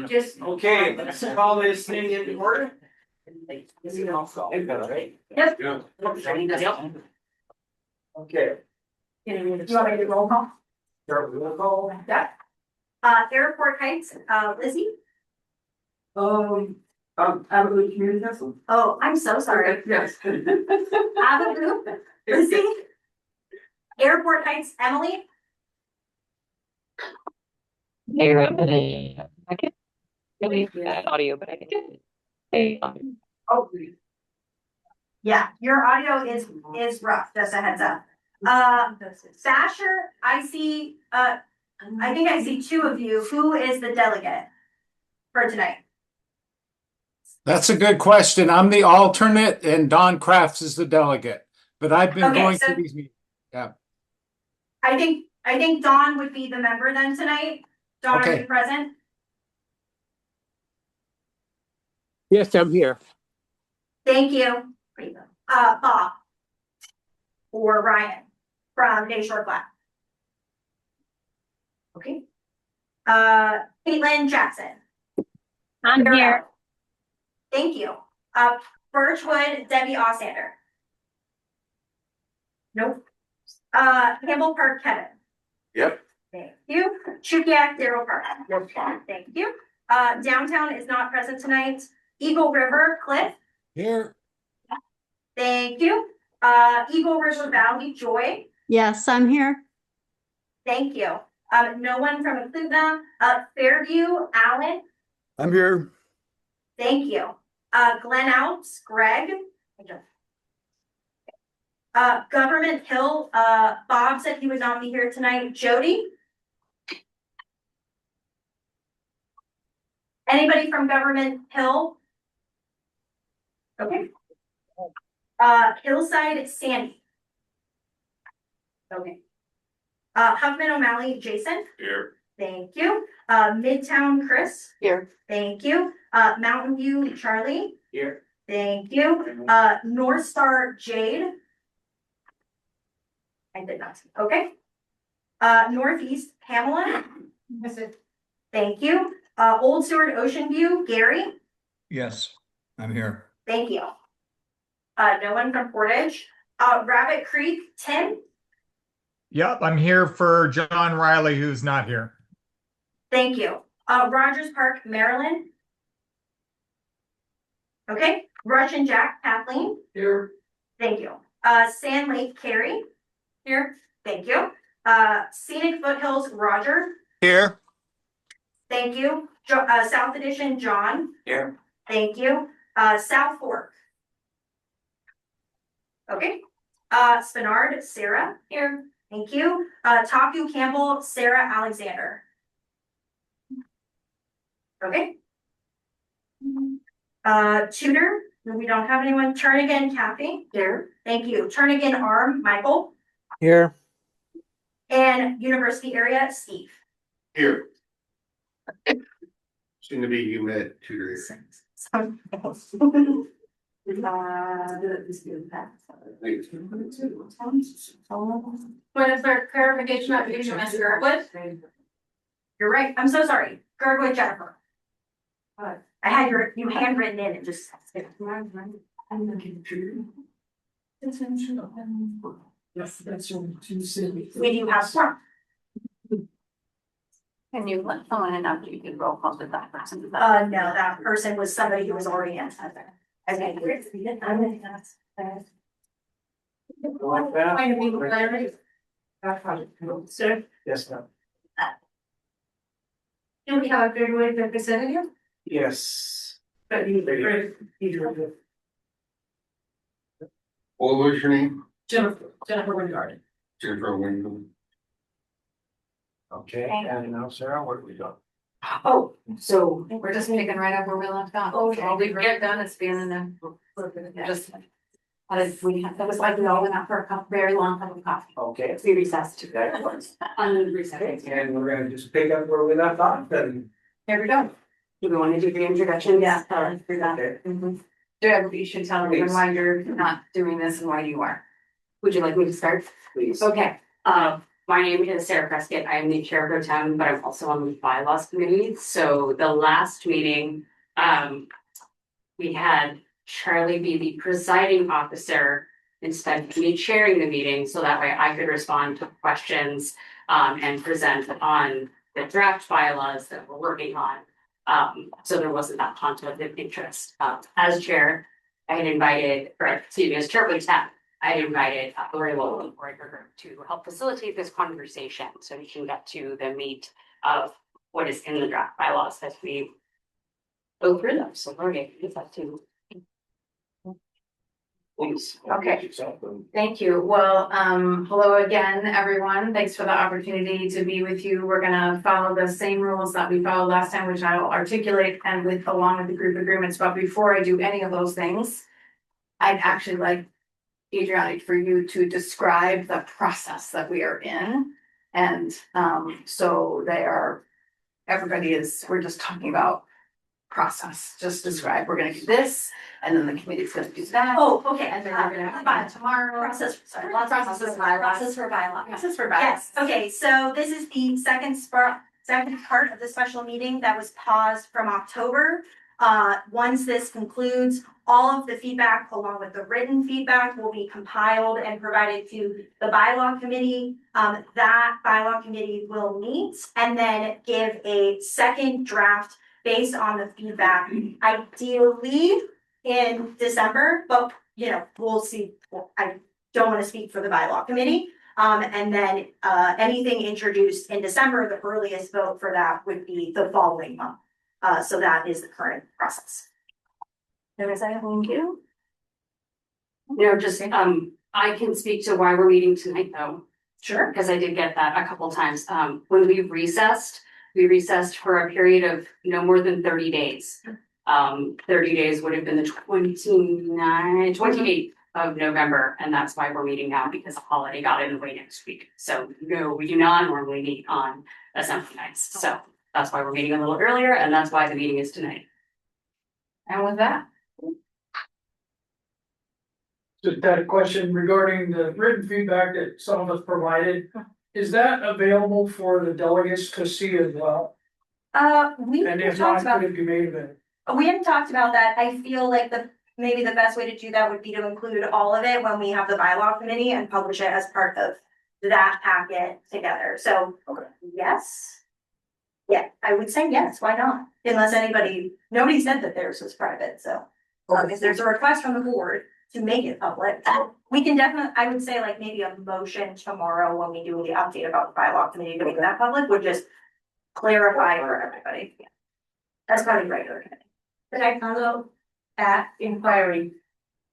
Just. Okay, let's call this thing into order. Yep. Okay. You want me to do roll call? Start with roll call. Yeah. Airport Heights, Lizzie. Avenue Community Council? Oh, I'm so sorry. Yes. Avenue, Lizzie. Airport Heights, Emily. I can really do that audio, but I can do it. Hey, Oh. Yeah, your audio is rough, just a heads up. Sasher, I see, I think I see two of you. Who is the delegate for tonight? That's a good question. I'm the alternate and Don Crafts is the delegate, but I've been Okay, going so- to these meetings. Yeah. I think Dawn would be the member then tonight. Dawn, are Okay. you present? Yes, I'm here. Thank you. Bob. Or Ryan from Day Shore Flat. Okay. Caitlin Jackson. I'm here. Thank you. Birchwood, Debbie Osander. Nope. Campbell Park, Kevin. Yep. Thank you. Chukiak, Daryl Park. Yep. Thank you. Downtown is not present tonight. Eagle River, Cliff. Here. Thank you. Eagle River Valley, Joy. Yes, I'm here. Thank you. No one from Include Fairview, Allen. I'm here. Thank you. Glen Alps, Greg. Government Hill, Bob said he would not be here tonight. Jody. Anybody from Government Hill? Okay. Hillside, Sandy. Okay. Huffman O'Malley, Jason. Here. Thank you. Midtown, Chris. Here. Thank you. Mountain View, Charlie. Here. Thank you. North Star, Jade. I did not see. Okay. Northeast, Pamela. Thank you. Old Seward, Ocean View, Gary. Yes, I'm here. Thank you. No one from Portage. Rabbit Creek, Tim. Yep, I'm here for John Riley, who's not here. Thank you. Rogers Park, Maryland. Okay. Russian Jack, Kathleen. Here. Thank you. Sand Lake, Carrie. Here. Thank you. Scenic Foothills, Roger. Here. Thank you. South Edition, John. Here. Thank you. South Fork. Okay. Spenard, Sarah. Here. Thank you. Taku Campbell, Sarah Alexander. Okay. Tudor, we don't have anyone. Turnigan, Kathy. Here. Thank you. Turnigan Arm, Michael. Here. And University Area, Steve. Here. Soon to be you met tutor. Point of clarification, application, Mr. Girdwood. You're right. I'm so sorry. Girdwood Jennifer. I had you handwritten in and just. Yes, that's on Tuesday. We do have some. Can you let someone in after you can roll call with that person? No, that person was somebody who was already in. Okay. Like that? Sir, Yes, ma'am. do we have a Girdwood representative? Yes. But What was your name? Jennifer Wingard. Jennifer Wingard. Okay, and now Sarah, what have we done? Oh, so we're just picking right up where we left off. Okay. All we've done is being in the, just. That was like we all went out for a very long cup of coffee. Okay. We recessed to That go. works. Recess. And we're gonna just pick up where we left off then. Here we go. Do we want to do the introduction? Yeah. Do that. Okay. You should tell everyone why you're not doing this and why you are. Would you like me to start? Please. Okay, My name is Sarah Prescott. I am the chair pro tem, but I'm also on the bylaws committee. So the last meeting, we had Charlie be the presiding officer instead of me chairing the meeting, so that way I could respond to questions and present on the draft bylaws that we're working on. So there wasn't that conflict of interest. As chair, I had invited, or excuse me, as chair pro tem, I invited Lori Lowell and Cory Berger to help facilitate this conversation so we can get to the meat of what is in the draft bylaws as we go through them. So Lori, you have to. Please. Okay. Thank you. Well, hello again, everyone. Thanks for the opportunity to be with you. We're gonna follow the same rules that we followed last time, which I will articulate and with along with the group agreements. But before I do any of those things, I'd actually like Adriana, for you to describe the process that we are in. And so we're just talking about process, just describe, we're gonna do this, and then the committee's gonna do that. Oh, okay. And then we're gonna have tomorrow. Process, sorry. Process for bylaws. Process for bylaws. Process for bylaws. Yes, okay, so this is the second part of the special meeting that was paused from October. Once this concludes, all of the feedback along with the written feedback will be compiled and provided to the bylaw committee. That bylaw committee will meet and then give a second draft based on the feedback, ideally in December, but we'll see. I don't want to speak for the bylaw committee. And then anything introduced in December, the earliest vote for that would be the following month. So that is the current process. There is anything you? Just I can speak to why we're meeting tonight though. Sure. Because I did get that a couple times. When we recessed for a period of no more than 30 days. 30 days would have been the 28th of November, and that's why we're meeting now, because the holiday got in the way next week. So no, we do not normally meet on assembly nights. So that's why we're meeting a little earlier, and that's why the meeting is tonight. And with that, Just had a question regarding the written feedback that some of us provided. Is that available for the delegates to see as well? We And haven't if not, talked about, could it be made available? we haven't talked about that. I feel like maybe the best way to do that would be to include all of it when we have the bylaw committee and publish it as part of that packet together. So, Okay. yes. Yeah, I would say yes, why not? Unless nobody said that theirs was private, so. If there's a request from the board to make it public, we can definitely, I would say like maybe a motion tomorrow when we do the update about the bylaw committee to make that public would just clarify for everybody. That's probably regular. But I follow that inquiry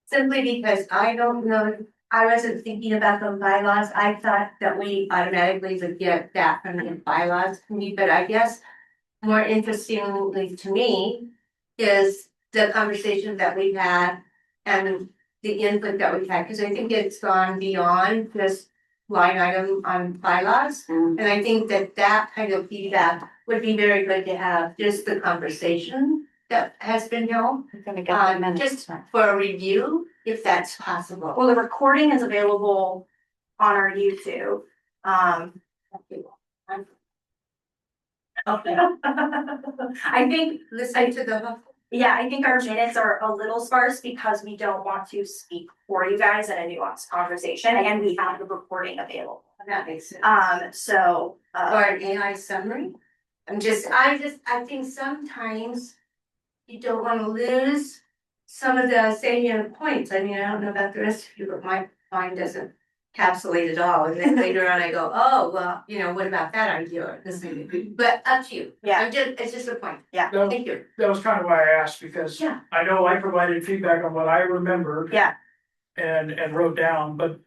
simply because I don't know, I wasn't thinking about the bylaws. I thought that we automatically would get that from the bylaws committee, but I guess more interestingly to me is the conversation that we've had and the input that we've had, because I think it's gone beyond just line item on bylaws. And I think that kind of feedback would be very good to have, just the conversation that has been held. Just for a review, if that's possible. Well, the recording is available on our YouTube. Okay, I think, listen to the. yeah, I think our minutes are a little sparse because we don't want to speak for you guys in a nuanced conversation and we have the recording available. That makes sense. So. Or an AI summary. I think sometimes you don't want to lose some of the salient points. I mean, I don't know about the rest of you, but my mind doesn't encapsulate it all. And then later on I go, oh, well, what about that idea or this idea? But up to you. Yeah. It's just a point. Yeah. Thank you. That was kind of why I asked, because Yeah. I know I provided feedback on what I remembered. Yeah. And wrote down, but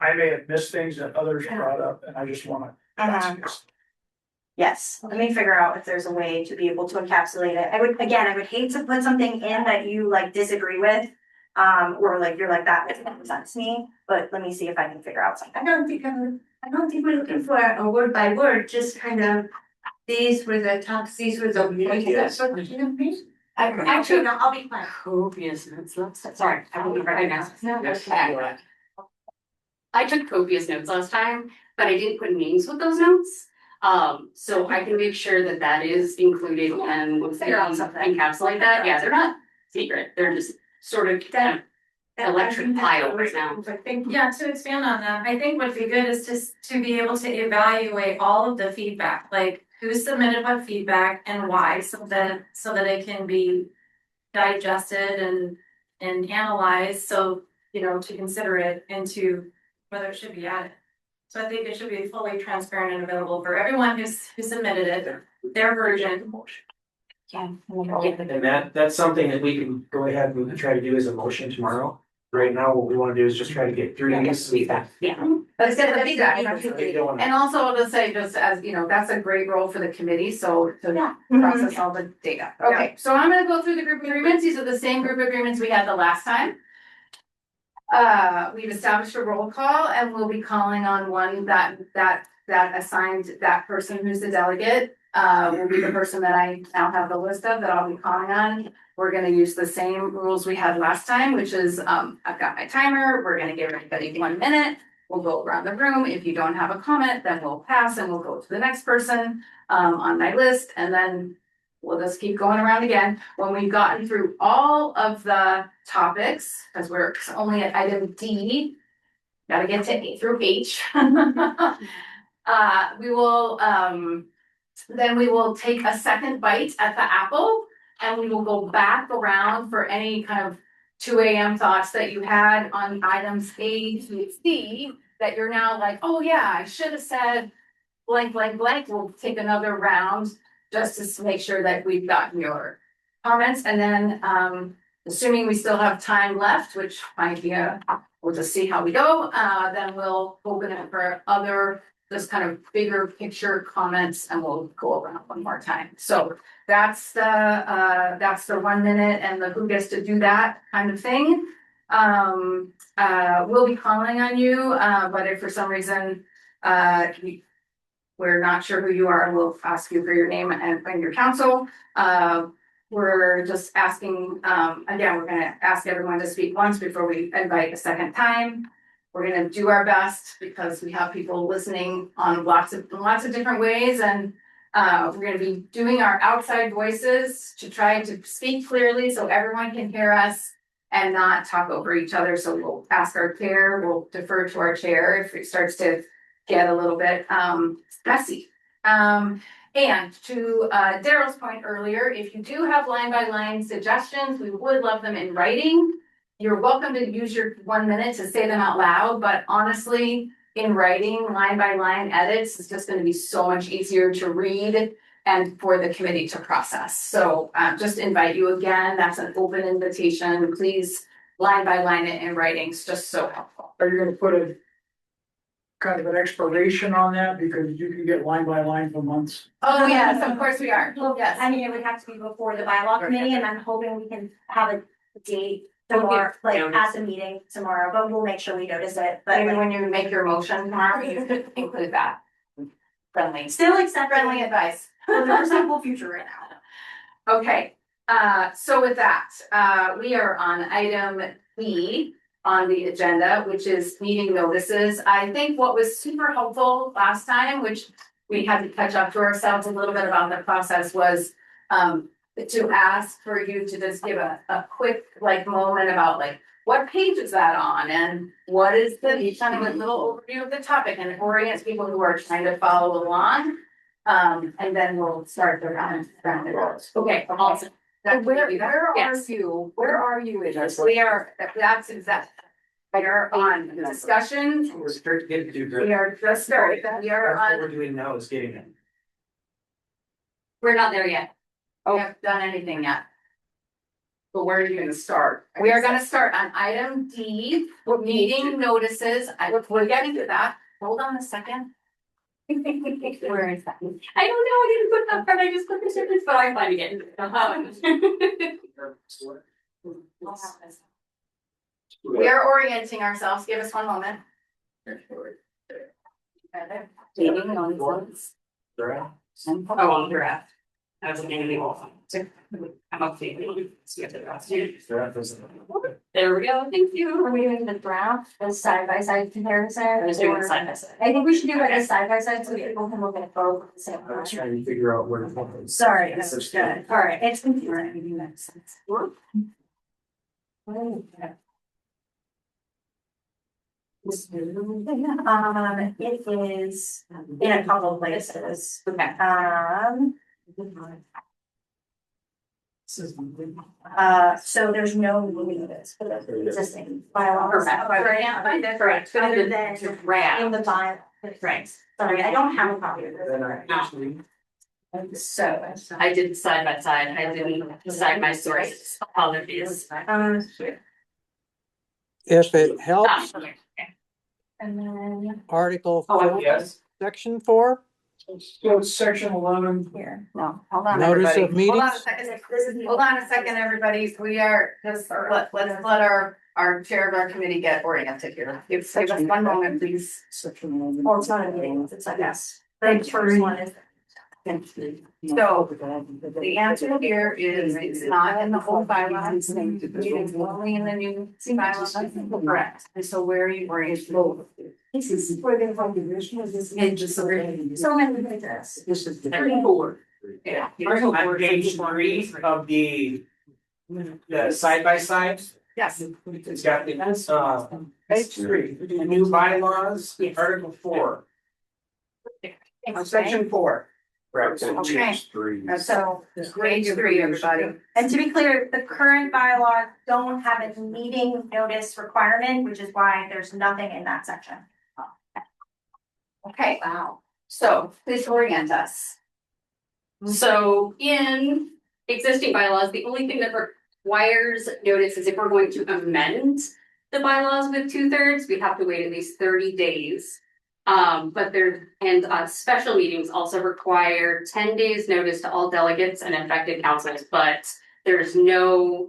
I may have missed things that others brought up, and I just wanna ask this. Yes, let me figure out if there's a way to be able to encapsulate it. I would hate to put something in that you disagree with. Or you're like, that doesn't make sense to me, but let me see if I can figure out something. I don't think we're looking for a word by word, just kind of, these were the tops, these were the points. That's what you know, actually, no, I'll be quiet. Copious notes. Sorry, I won't be recognized. No, I took copious notes last time, but I didn't put names with those notes. So I can make sure that that is included and encapsulate that. Yeah, they're not secret. They're just sort of kind of electric pile right now. I think, yeah, to expand on that, I think what'd be good is just to be able to evaluate all of the feedback, like who submitted what feedback and why, so that it can be digested and analyzed, so, you know, to consider it into whether it should be added. So I think it should be fully transparent and available for everyone who submitted it, their version. Yeah. And that's something that we can go ahead and try to do as a motion tomorrow. Right now, what we wanna do is just try to get through these. Yeah. Let's get the feedback. And Also, I'll just say, just as, you know, that's a great role for the committee, so to Yeah. process all the data. Okay, so I'm gonna go through the group agreements. These are the same group agreements we had the last time. We've established a roll call and we'll be calling on one that assigned that person who's the delegate. Will be the person that I now have the list of that I'll be calling on. We're gonna use the same rules we had last time, which is, I've got my timer, we're gonna give everybody 1 minute. We'll go around the room. If you don't have a comment, then we'll pass and we'll go to the next person, on my list, and then we'll just keep going around again. When we've gotten through all of the topics, because we're only at item D, gotta get to A through H. We will, then we will take a second bite at the apple and we will go back around for any kind of 2 AM thoughts that you had on items A through C that you're now like, oh yeah, I should have said blank, blank, blank. We'll take another round just to make sure that we've gotten your comments. And then, assuming we still have time left, which might be we'll just see how we go, then we'll open it for other this kind of bigger picture comments and we'll go around one more time. So that's the 1 minute and the who gets to do that kind of thing. We'll be calling on you, but if for some reason we're not sure who you are, we'll ask you for your name and your counsel. We're just asking, again, we're gonna ask everyone to speak once before we invite a second time. We're gonna do our best because we have people listening on lots of different ways, and we're gonna be doing our outside voices to try to speak clearly so everyone can hear us and not talk over each other. So we'll ask our chair, we'll defer to our chair if it starts to get a little bit messy. And to Daryl's point earlier, if you do have line by line suggestions, we would love them in writing. You're welcome to use your 1 minute to say them out loud, but honestly, in writing, line by line edits is just gonna be so much easier to read and for the committee to process. So just invite you again, that's an open invitation, please line by line it in writing, it's just so helpful. Are you gonna put a kind of an expiration on that, because you can get line by line for months? Oh, yes, of course we are, Well, yes. I mean, it would have to be before the bylaw committee, and I'm hoping we can have a date tomorrow, like at the meeting tomorrow, but we'll make sure we notice it, but Maybe like, when you make your motion tomorrow, you could include that. Friendly. still accept Friendly advice. for the foreseeable future right now. Okay, so with that, we are on item B on the agenda, which is meeting notices. I think what was super helpful last time, which we had to catch up to ourselves a little bit about the process, was to ask for you to just give a quick like moment about like what page is that on and what is the kind of a little overview of the topic and orient people who are trying to follow along. And then we'll start the round the roads. Okay, awesome. Where are you in this? We are, that's exact. We are on discussion. We're starting to get to do We are just started. We are What on, we're doing now is getting it. We're not there yet. we haven't done anything yet. But where are you gonna start? We are gonna start on item D, meeting notices. We're getting to that. Hold on a second. Where is that? I don't know, I didn't put that part, I just put the sentence, but I'm finding it. We are orienting ourselves. Give us one moment. Meeting notices. Sarah? Oh, on draft. I was looking at the whole thing. I'm up to you. There we go, thank you. Are we doing the draft, the side by side comparison? I was doing it side by side. I think we should do like a side by side so people can look at both at the same I was time. trying to figure out where to put this. Sorry, that's good. All right, it's confusing. Makes sense. It is in a couple places. Okay. So there's no limits for the existing bylaws. Correct. Other than Draft. in the bylaw. Right. Sorry, I don't have a copy of Then I this. actually, So. I did side by side, I didn't decide my source, apologies. If it helps, Okay. And then Article Oh, 4, yes, Section 4, So it's section 11. here. No, hold on, Notice everybody. of meetings? Hold on a second. Hold on a second, everybody. We are just, let's let our chair of our committee get oriented here. Give us 1 moment, please. Section 11. Well, it's not a meeting, it's like yes. The first one is. So the answer here is it's not in the old bylaws, it's only in the new bylaws, correct. And so where are you, This is where they find the vision of this. So many pages. this is. Yeah. On page 3 of the side by side, Yes. it's got the, page 3, the new bylaws, article 4. Section 4. Right. Okay. So, Page 3, everybody. and to be clear, the current bylaws don't have a meeting notice requirement, which is why there's nothing in that section. Okay, wow. So please orient us. So in existing bylaws, the only thing that requires notice is if we're going to amend the bylaws with 2/3, we have to wait at least 30 days. Special meetings also require 10 days notice to all delegates and affected councils, but there's no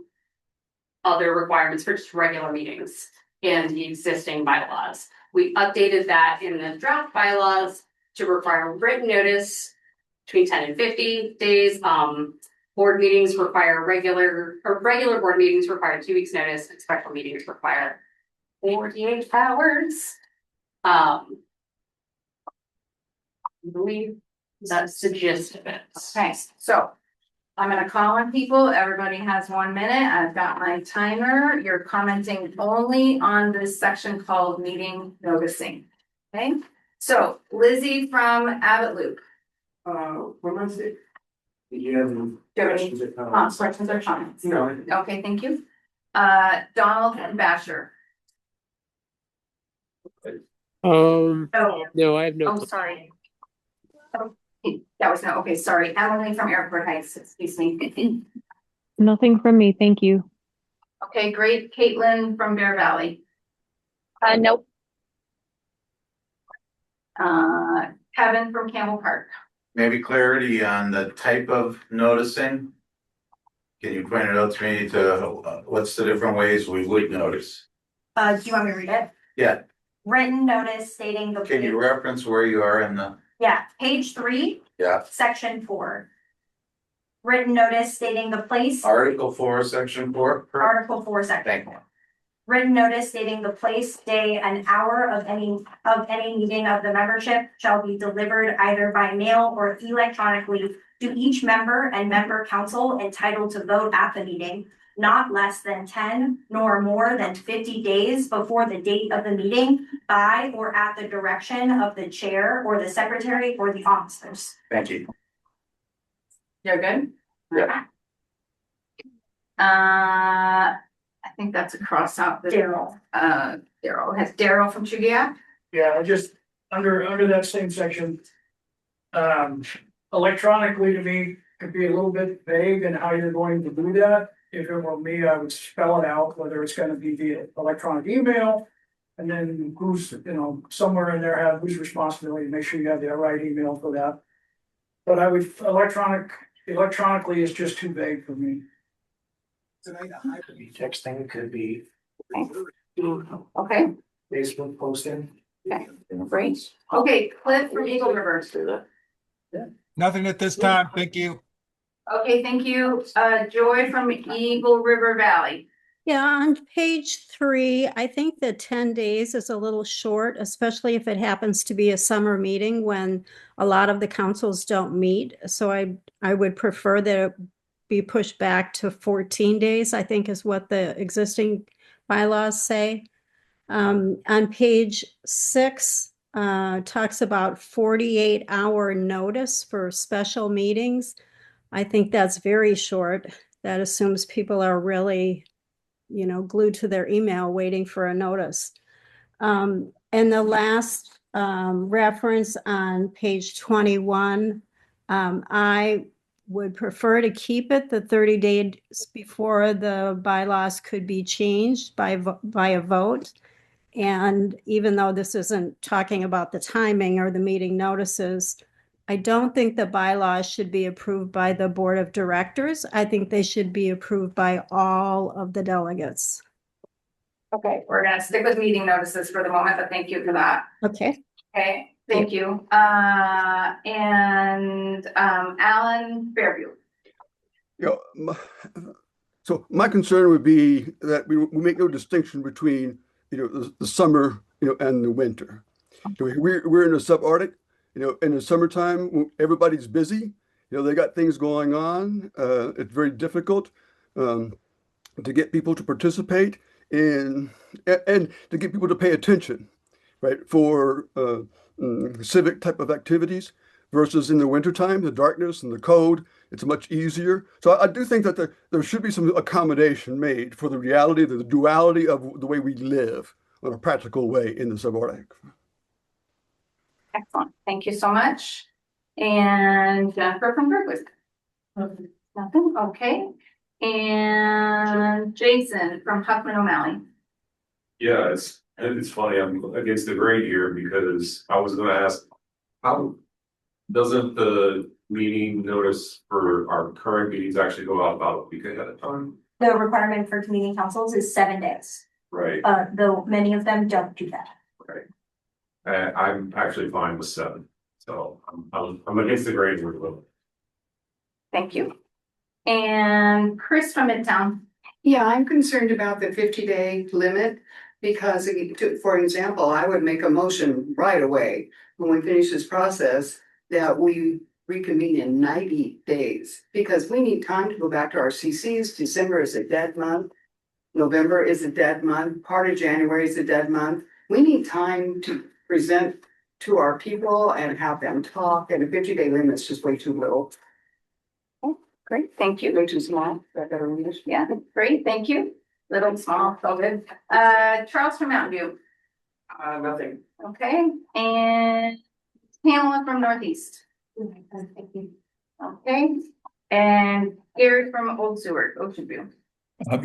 other requirements for just regular meetings in the existing bylaws. We updated that in the draft bylaws to require written notice between 10 and 50 days. Board meetings require regular board meetings require 2 weeks notice, and special meetings require 48 hours. I believe that's the gist of it. Okay, so I'm gonna call on people. Everybody has 1 minute. I've got my timer. You're commenting only on this section called meeting noticing. Okay, so Lizzie from Abbott Loop. What was it? Did you have any Do you have any questions or comments? questions or comments? No. Okay, thank you. Donald and Basher. Oh, no, I have no. Oh, sorry. Oh, that was no, okay, sorry. Emily from Airport Heights, excuse me. Nothing from me, thank you. Okay, great. Caitlin from Bear Valley. Nope. Kevin from Campbell Park. Maybe clarity on the type of noticing? Can you point it out to me to, what's the different ways we would notice? do you want me to read it? Yeah, Written notice stating the. can you reference where you are in the, Yeah, page 3, yeah, section 4. Written notice stating the place. Article 4, Section 4? Article 4, section Thank 4. you. Written notice stating the place, day, and hour of any meeting of the membership shall be delivered either by mail or electronically to each member and member council entitled to vote at the meeting, not less than 10 nor more than 50 days before the date of the meeting, by or at the direction of the chair or the secretary or the officers. Thank you. You're good? Yeah. I think that's a cross out. Daryl. Daryl, has Daryl from Chugia? Yeah, I just, under that same section. Electronically to me could be a little bit vague in how you're going to do that. If it were me, I would spell it out, whether it's gonna be via electronic email. And then who's, somewhere in there have whose responsibility to make sure you have the right email for that. But I would, electronically is just too vague for me. Could be texting, could be Okay, Facebook posting. great. Okay, Cliff from Eagle River. Nothing at this time, thank you. Okay, thank you. Joy from Eagle River Valley. Yeah, on page 3, I think that 10 days is a little short, especially if it happens to be a summer meeting when a lot of the councils don't meet. So I would prefer that it be pushed back to 14 days, I think is what the existing bylaws say. On page 6, talks about 48-hour notice for special meetings. I think that's very short. That assumes people are really, glued to their email waiting for a notice. And the last reference on page 21, I would prefer to keep it the 30 days before the bylaws could be changed by a vote. And even though this isn't talking about the timing or the meeting notices, I don't think the bylaws should be approved by the board of directors. I think they should be approved by all of the delegates. Okay, we're gonna stick with meeting notices for the moment, but thank you for that. Okay. Okay, thank you. Alan Fairview. So my concern would be that we make no distinction between, the summer, and the winter. We're in the subarctic, in the summertime, when everybody's busy, they got things going on. It's very difficult to get people to participate and to get people to pay attention, right, for civic type of activities versus in the wintertime, the darkness and the cold, it's much easier. So I do think that there should be some accommodation made for the reality, the duality of the way we live in a practical way in the subarctic. Excellent, thank you so much. And Jennifer from Berkeley. Nothing, okay. And Jason from Huckman O'Malley. Yeah, it's funny, I'm against the grain here because I was gonna ask, how doesn't the meeting notice for our current meetings actually go out about a week ahead of time? The requirement for community councils is 7 days. Right. Though many of them don't do that. Right. I'm actually fine with 7, so I'm against the grain here a little. Thank you. And Chris from Midtown. Yeah, I'm concerned about the 50-day limit because, for example, I would make a motion right away when we finish this process that we reconvene in 90 days because we need time to go back to our CCs. December is a dead month. November is a dead month. Part of January is a dead month. We need time to present to our people and have them talk, and a 50-day limit is just way too little. Great, thank you. Way too small. That better read. Yeah, great, thank you. Little, small, so good. Charles from Mountain View. Nothing. Okay, and Pamela from Northeast. Okay, and Gary from Old Seward, Ocean View.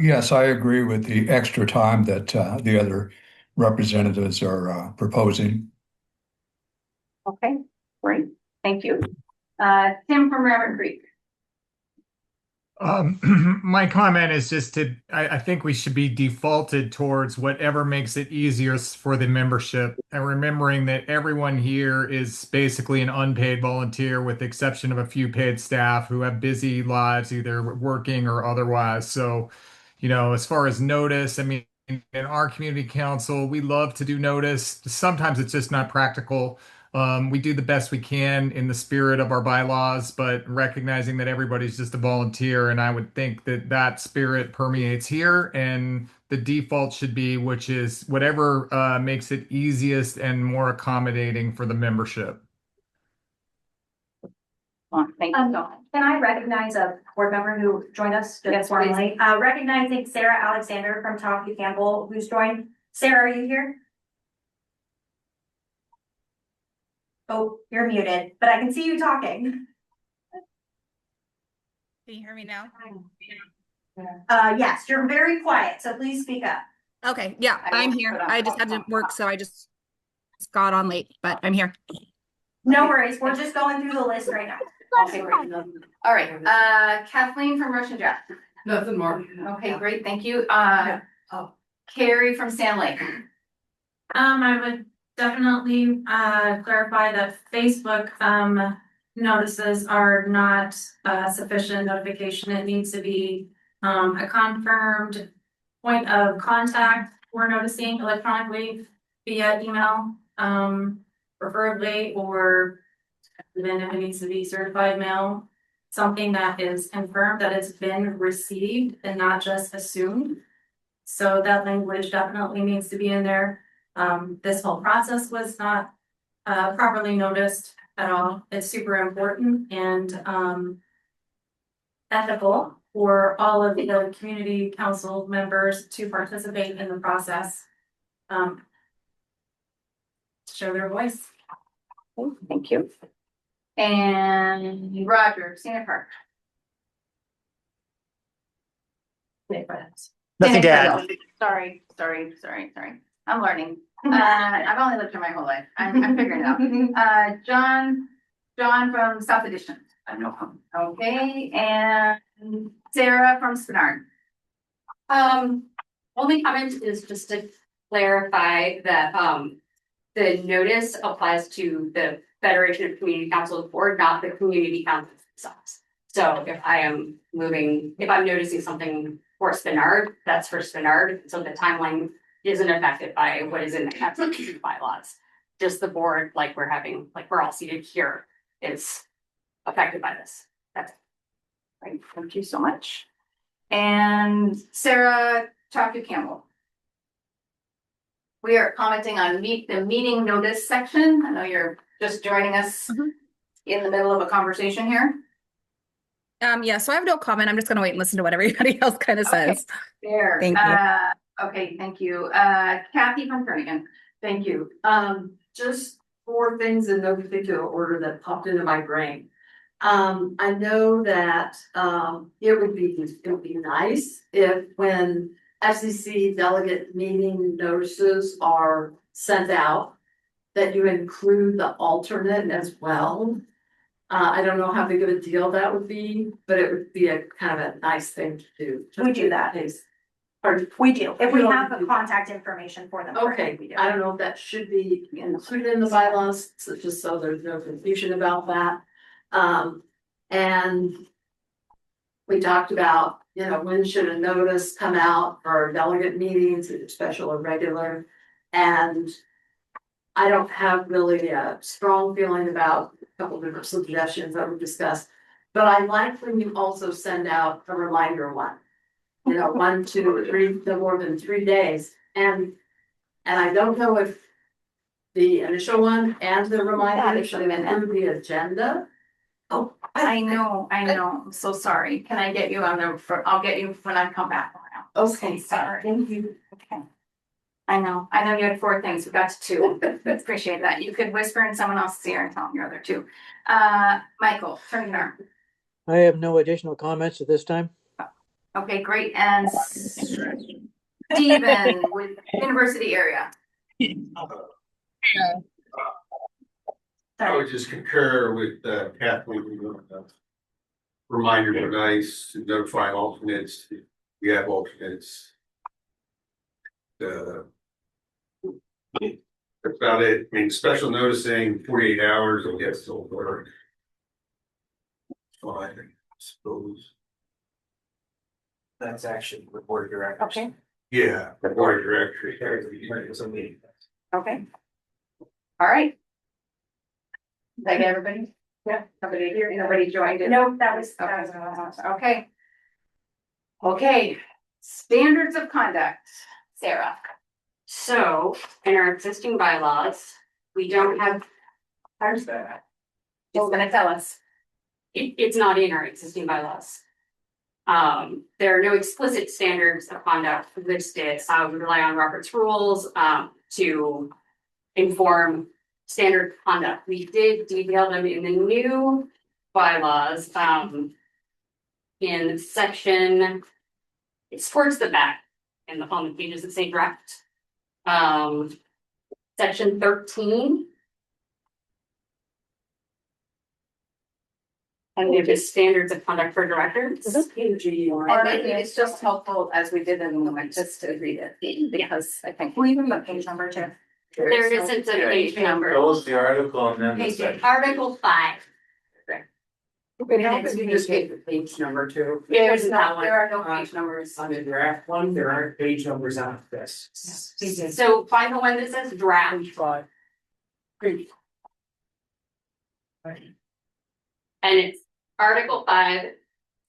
Yes, I agree with the extra time that the other representatives are proposing. Okay, great, thank you. Tim from Rabbit Creek. My comment is just I think we should be defaulted towards whatever makes it easiest for the membership, and remembering that everyone here is basically an unpaid volunteer with the exception of a few paid staff who have busy lives, either working or otherwise. So, as far as notice, I mean, in our community council, we love to do notice. Sometimes it's just not practical. We do the best we can in the spirit of our bylaws, but recognizing that everybody's just a volunteer, and I would think that spirit permeates here, and the default should be, which is whatever makes it easiest and more accommodating for the membership. Thank you. Can I recognize a board member who joined us just formally? Recognizing Sarah Alexander from Talkie Campbell, who's joined. Sarah, are you here? Oh, you're muted, but I can see you talking. Can you hear me now? Yes, you're very quiet, so please speak up. Okay, yeah, I'm here. I just had to work, so I just got on late, but I'm here. No worries, we're just going through the list right now. Okay, great. All right, Kathleen from Russian Jeff. Nothing more. Okay, great, thank you. Carrie from Sand Lake. I would definitely clarify that Facebook notices are not sufficient notification. It needs to be a confirmed point of contact for noticing electronically via email, preferably, or then if it needs to be certified mail, something that is confirmed that it's been received and not just assumed. So that language definitely needs to be in there. This whole process was not properly noticed at all. It's super important and ethical for all of the community council members to participate in the process. Show their voice. Thank you. And Roger, Scenic Park. Nothing to add. Sorry. I'm learning. I've only lived here my whole life. I'm figuring it out. John from South Edition. I know him. Okay, and Sarah from Spenard. Only comment is just to clarify that, the notice applies to the Federation of Community Councils Board, not the community councils themselves. So if I'm noticing something for Spenard, that's for Spenard, so the timeline isn't affected by what is in the FCC bylaws. Just the board, like we're all seated here, is affected by this. That's it. Right, thank you so much. And Sarah Chaffee-Campbell. We are commenting on the meeting notice section. I know you're just joining us in the middle of a conversation here. Yeah, so I have no comment. I'm just gonna wait and listen to what everybody else kind of says. There. Thank you. Okay, thank you. Kathy from Kernigan. Thank you. Just 4 things in no particular order that popped into my brain. I know that it would be nice if when FCC delegate meeting notices are sent out, that you include the alternate as well. I don't know how big of a deal that would be, but it would be a kind of a nice thing to do. We do that. We do, if we have the contact information for them. Okay, we do. I don't know if that should be included in the bylaws, so just so there's no confusion about that. And we talked about, when should a notice come out for delegate meetings, either special or regular? And I don't have really a strong feeling about a couple of different suggestions that we discussed, but I like when you also send out a reminder one. 1, 2, 3, no more than 3 days. And I don't know if the initial one and the reminder should include the agenda. Oh, I know. I'm so sorry. Can I get you on I'll get you when I come back around. Okay, sorry. thank you. Okay. I know you had 4 things. We got to 2. Appreciate that. You could whisper in someone else's ear and tell them your other 2. Michael, turn your arm. I have no additional comments at this time. Okay, great. And Stephen with University Area. I would just concur with Kathleen. Reminders are nice, notifying alternates. We have alternates. That's about it. I mean, special noticing 48 hours, I guess it'll work. Fine, I suppose. That's actually the board of directors. Okay. Yeah, the board of directors. Okay. All right. Did I get everybody? Yeah. Nobody joined it? Nope, that was okay. Okay. Standards of conduct, Sarah. So in our existing bylaws, we don't have. Who's gonna tell us? It's not in our existing bylaws. There are no explicit standards of conduct listed. We rely on Robert's rules to inform standard conduct. We did detail them in the new bylaws in section, it's towards the back in on the pages that say draft. Section 13. And it is standards of conduct for directors. And maybe it's just helpful as we did in the moment just to read it because I think. Will you even put page number 2? There isn't a page number. That was the article and then the Page section. Article 5. It helps if you just get the page number too. There's There are no page numbers. On the draft one, there aren't page numbers on this. So find the one that says draft. Page 5. Page. And it's Article 5,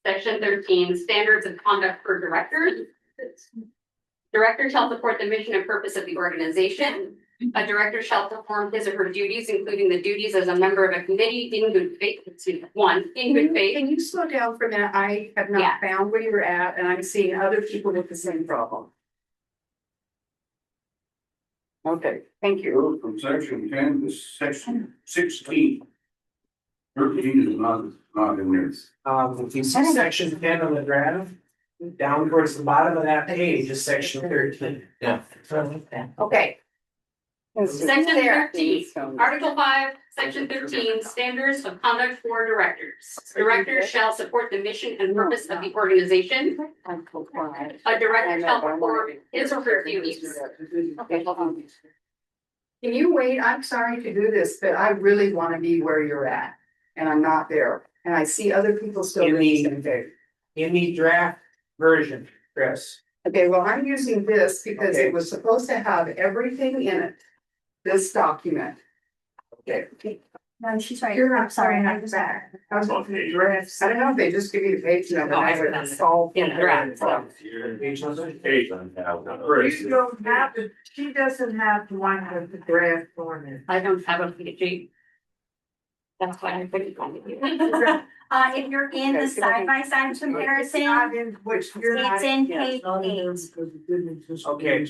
Section 13, Standards of Conduct for Directors. Director shall support the mission and purpose of the organization. A director shall perform his or her duties, including the duties as a member of a committee in good faith. In good faith. Can you slow down for a minute? I have Yeah. not found where you're at and I'm seeing other people with the same problem. Okay, thank you. Go from section 10 to section 16. 13 is not in this. If you see section 10 on the draft, down towards the bottom of that page is section 13. Yeah. Okay. Section 13, Article 5, Section 13, Standards of Conduct for Directors. Directors shall support the mission and purpose of the organization. A director shall perform his or her duties. Okay, hold on. Can you wait? I'm sorry to do this, but I really want to be where you're at. And I'm not there. And I see other people still In doing the the- same thing. In the draft version, Chris. Okay, well, I'm using this because Okay. it was supposed to have everything in it. This document. Okay. No, she's right. Here, I'm sorry, I'm back. I was looking at drafts. I don't know if they just give you the page number. No, I I would found it. solve In the draft. Page number? Page on now. You don't have to, she doesn't have the one with the draft form in. I don't have a PG. That's why I figured. If you're in the side-by-side comparison, Not in which you're not. it's in yeah, page it's not in 8. this because it didn't exist. Okay.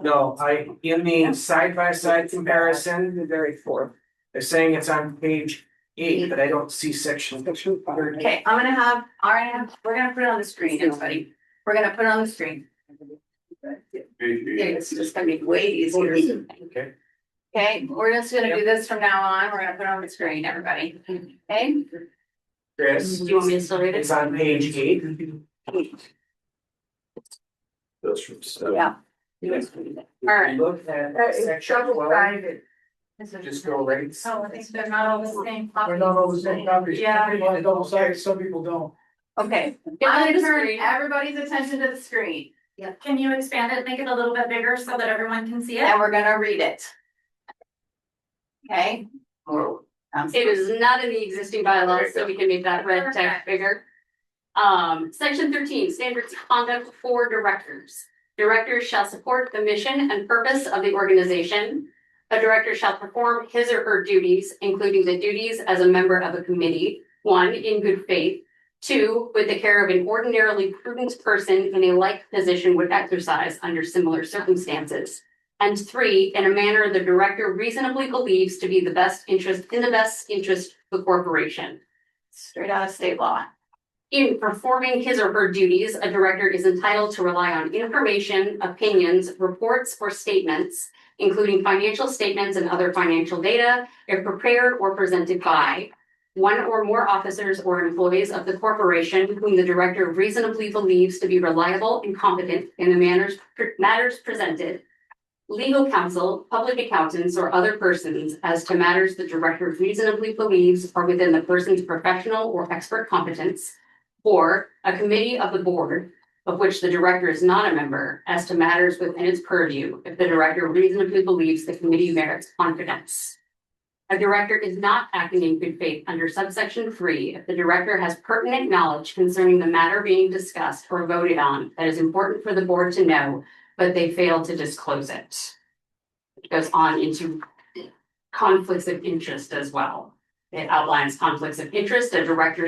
No, in the side-by-side comparison, The very fourth. they're saying it's on page 8, but I don't see section. Section 5. Okay, we're gonna put it on the screen, everybody. We're gonna put it on the screen. It's just gonna be way easier. Okay. Okay, we're just gonna do this from now on. We're gonna put it on the screen, everybody. Okay? Chris, Do you want me to still read it? it's on page 8. That's from seven. Yeah. All right. Look at It's section 12, double-sided. just go right. Oh, I think they're not all the same. We're not all the same copies. Yeah. Some people are double-sided, some people don't. Okay, Get on I'm the gonna turn screen. everybody's attention to the screen Can you expand it, make it a little bit bigger so that everyone can see it? and we're gonna read it. Okay? It is not in the existing bylaws, so we can make that red text bigger. Section 13, Standards of Conduct for Directors. Directors shall support the mission and purpose of the organization. A director shall perform his or her duties, including the duties as a member of a committee, 1, in good faith, 2, with the care of an ordinarily prudent person in a like position would exercise under similar circumstances, and 3, in a manner the director reasonably believes to be in the best interest of the corporation. Straight out of state law. In performing his or her duties, a director is entitled to rely on information, opinions, reports, or statements, including financial statements and other financial data, if prepared or presented by one or more officers or employees of the corporation whom the director reasonably believes to be reliable and competent in the matters presented, legal counsel, public accountants, or other persons as to matters the director reasonably believes are within the person's professional or expert competence, or a committee of the board of which the director is not a member as to matters within its purview if the director reasonably believes the committee merits confidence. A director is not acting in good faith under subsection 3 if the director has pertinent knowledge concerning the matter being discussed or voted on that is important for the board to know, but they fail to disclose it. It goes on into conflicts of interest as well. It outlines conflicts of interest. A director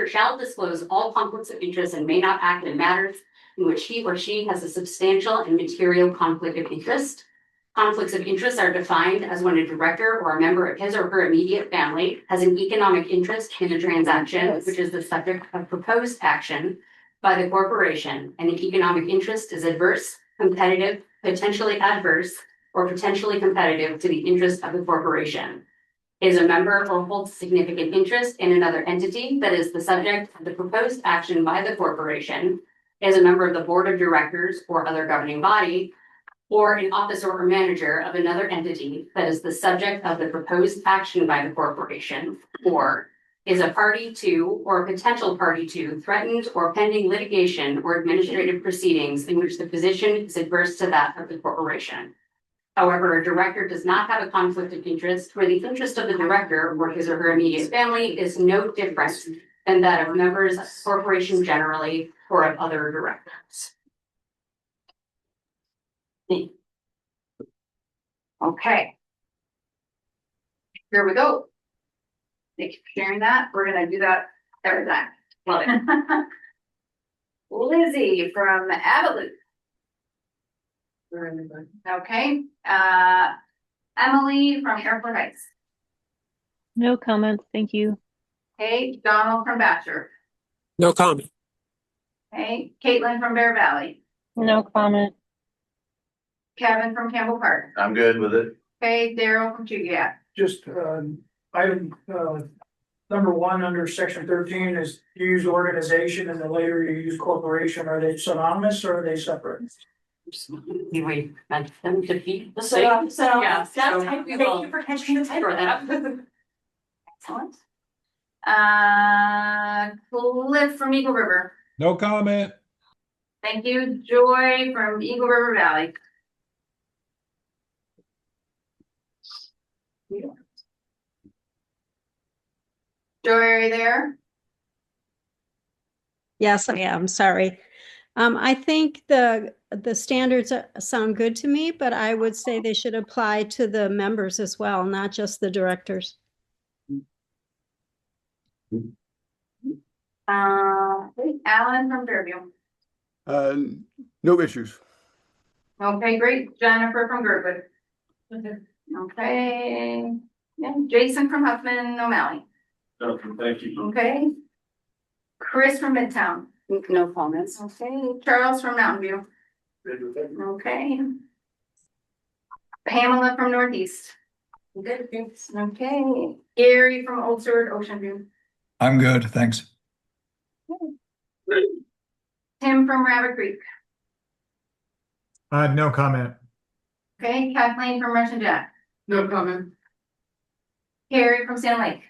shall disclose all conflicts of interest and may not act in matters in which he or she has a substantial and material conflict of interest. Conflicts of interest are defined as when a director or a member of his or her immediate family has an economic interest in a transaction, which is the subject of proposed action by the corporation, and the economic interest is adverse, competitive, potentially adverse, or potentially competitive to the interest of the corporation. Is a member or holds significant interest in another entity that is the subject of the proposed action by the corporation, is a member of the board of directors or other governing body, or an officer or manager of another entity that is the subject of the proposed action by the corporation, or is a party to or a potential party to threatened or pending litigation or administrative proceedings in which the position is adverse to that of the corporation. However, a director does not have a conflict of interest where the interest of the director or his or her immediate family is no different than that of members of the corporation generally or of other directors. Okay. Here we go. Thank you for sharing that. We're gonna do that every time. Love it. Lizzie from Avalon. Okay, Emily from Airport Heights. No comments, thank you. Okay, Donald from Batcher. No comment. Okay, Caitlin from Bear Valley. No comment. Kevin from Campbell Park. I'm good with it. Okay, Daryl from Chugiak. Just, item, number one, under section 13 is use organization, and then later you use corporation. Are they synonymous or are they separate? We meant them to be the So, same. so, Yeah, that's, so thank we you will for catching the throw typo. that up. Excellent. Cliff from Eagle River. No comment. Thank you. Joy from Eagle River Valley. Joy, are you there? Yes, I am, sorry. I think the standards sound good to me, but I would say they should apply to the members as well, not just the directors. Alan from Fairview. No issues. Okay, great. Jennifer from Girdwood. Okay. Yeah, Jason from Huffman O'Malley. Okay, thank you. Okay. Chris from Midtown. No comments. Okay. Charles from Mountain View. Okay. Pamela from Northeast. Good, thanks. Okay. Gary from Old Seward Ocean View. I'm good, thanks. Tim from Rabbit Creek. No comment. Okay. Kathleen from Russian Jack. No comment. Carrie from Sand Lake.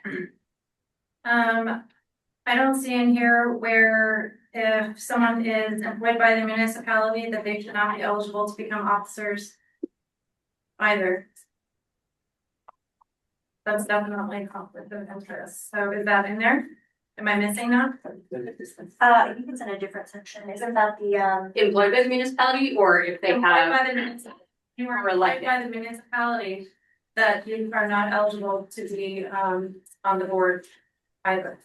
I don't see in here where if someone is employed by the municipality that they should not be eligible to become officers either. That's definitely a conflict of interest. So is that in there? Am I missing that? I think it's in a different section. Isn't that the, Employed by the municipality, or if they Employed have. by the municipality. You are employed by the municipality that you are not eligible to be on the board either.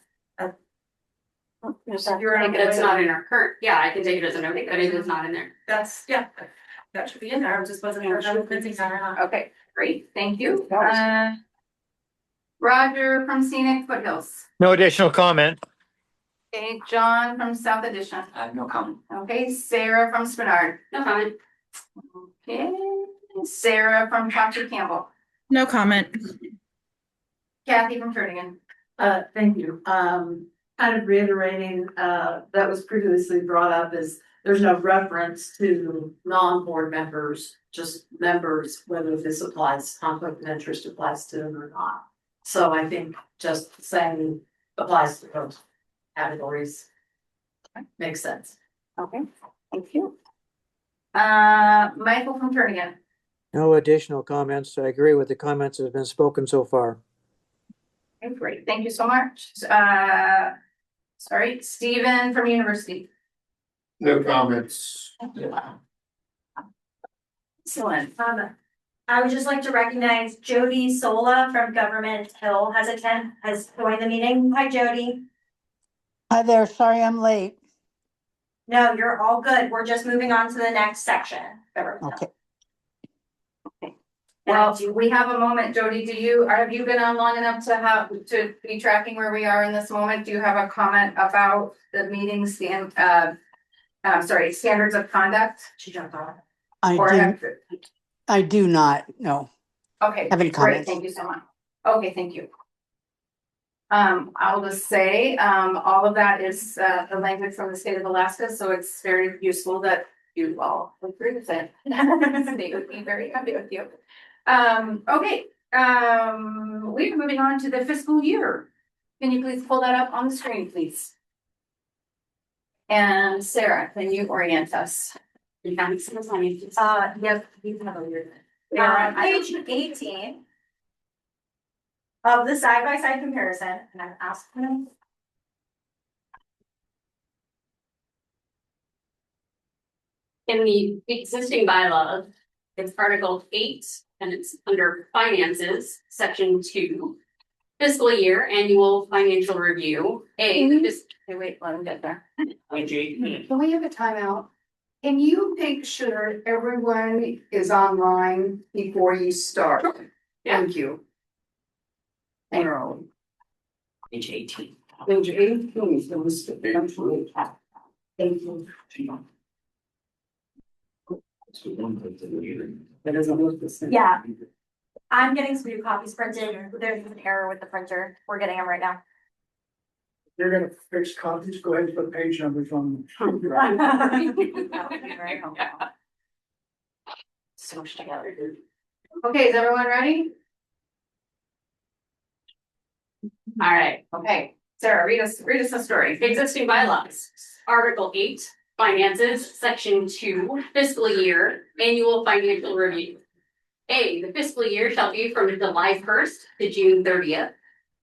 You're I think it's not in our current, yeah, I can take it as a note, but it is not in there. That's, yeah, that should be in there. I just wasn't sure if I was missing that or not. Okay, great. Thank you. Roger from Scenic Foothills. No additional comment. Okay, John from South Edition. No comment. Okay, Sarah from Spenard. No comment. Okay, Sarah from Proctor Campbell. No comment. Kathy from Turnigan. Thank you. Kind of reiterating, that was previously brought up is there's no reference to non-board members, just members, whether this applies, conflict of interest applies to them or not. So I think just saying applies to both categories makes sense. Okay, thank you. Michael from Turnigan. No additional comments. I agree with the comments that have been spoken so far. Okay, great. Thank you so much. Sorry, Stephen from University. No comments. Excellent. I would just like to recognize Jody Sola from Government Hill has joined the meeting. Hi, Jody. Hi there, sorry I'm late. No, you're all good. We're just moving on to the next section. Government Hill. Okay. Well, we have a moment, Jody. Have you been on long enough to be tracking where we are in this moment? Do you have a comment about the meeting standards of conduct? She jumped on. I do not, no. Okay, Have any great, comments? thank you so much. Okay, thank you. I'll just say, all of that is the language from the state of Alaska, so it's very useful that you all agree with it. They would be very happy with you. Okay, we're moving on to the fiscal year. Can you please pull that up on the screen, please? And Sarah, can you orient us? Yes, you have a weird. Page 18 of the side-by-side comparison, and I'm asking them. In the existing bylaws, it's Article 8, and it's under Finances, Section 2, Fiscal Year Annual Financial Review. Wait, let me get there. Page 18. Can we have a timeout? Can you make sure everyone is online before you start? Thank you. Page 18. Page 18 is the list of eventually. Thank you. That doesn't look the same. Yeah. I'm getting some new copies printed. There's an error with the printer. We're getting them right now. They're gonna fix copies, go ahead and put page numbers on. So much together. Okay, is everyone ready? All right. Okay, Sarah, read us the story. Existing bylaws, Article 8, Finances, Section 2, Fiscal Year, Annual Financial Review. A, the fiscal year shall be from July 1st to June 30th.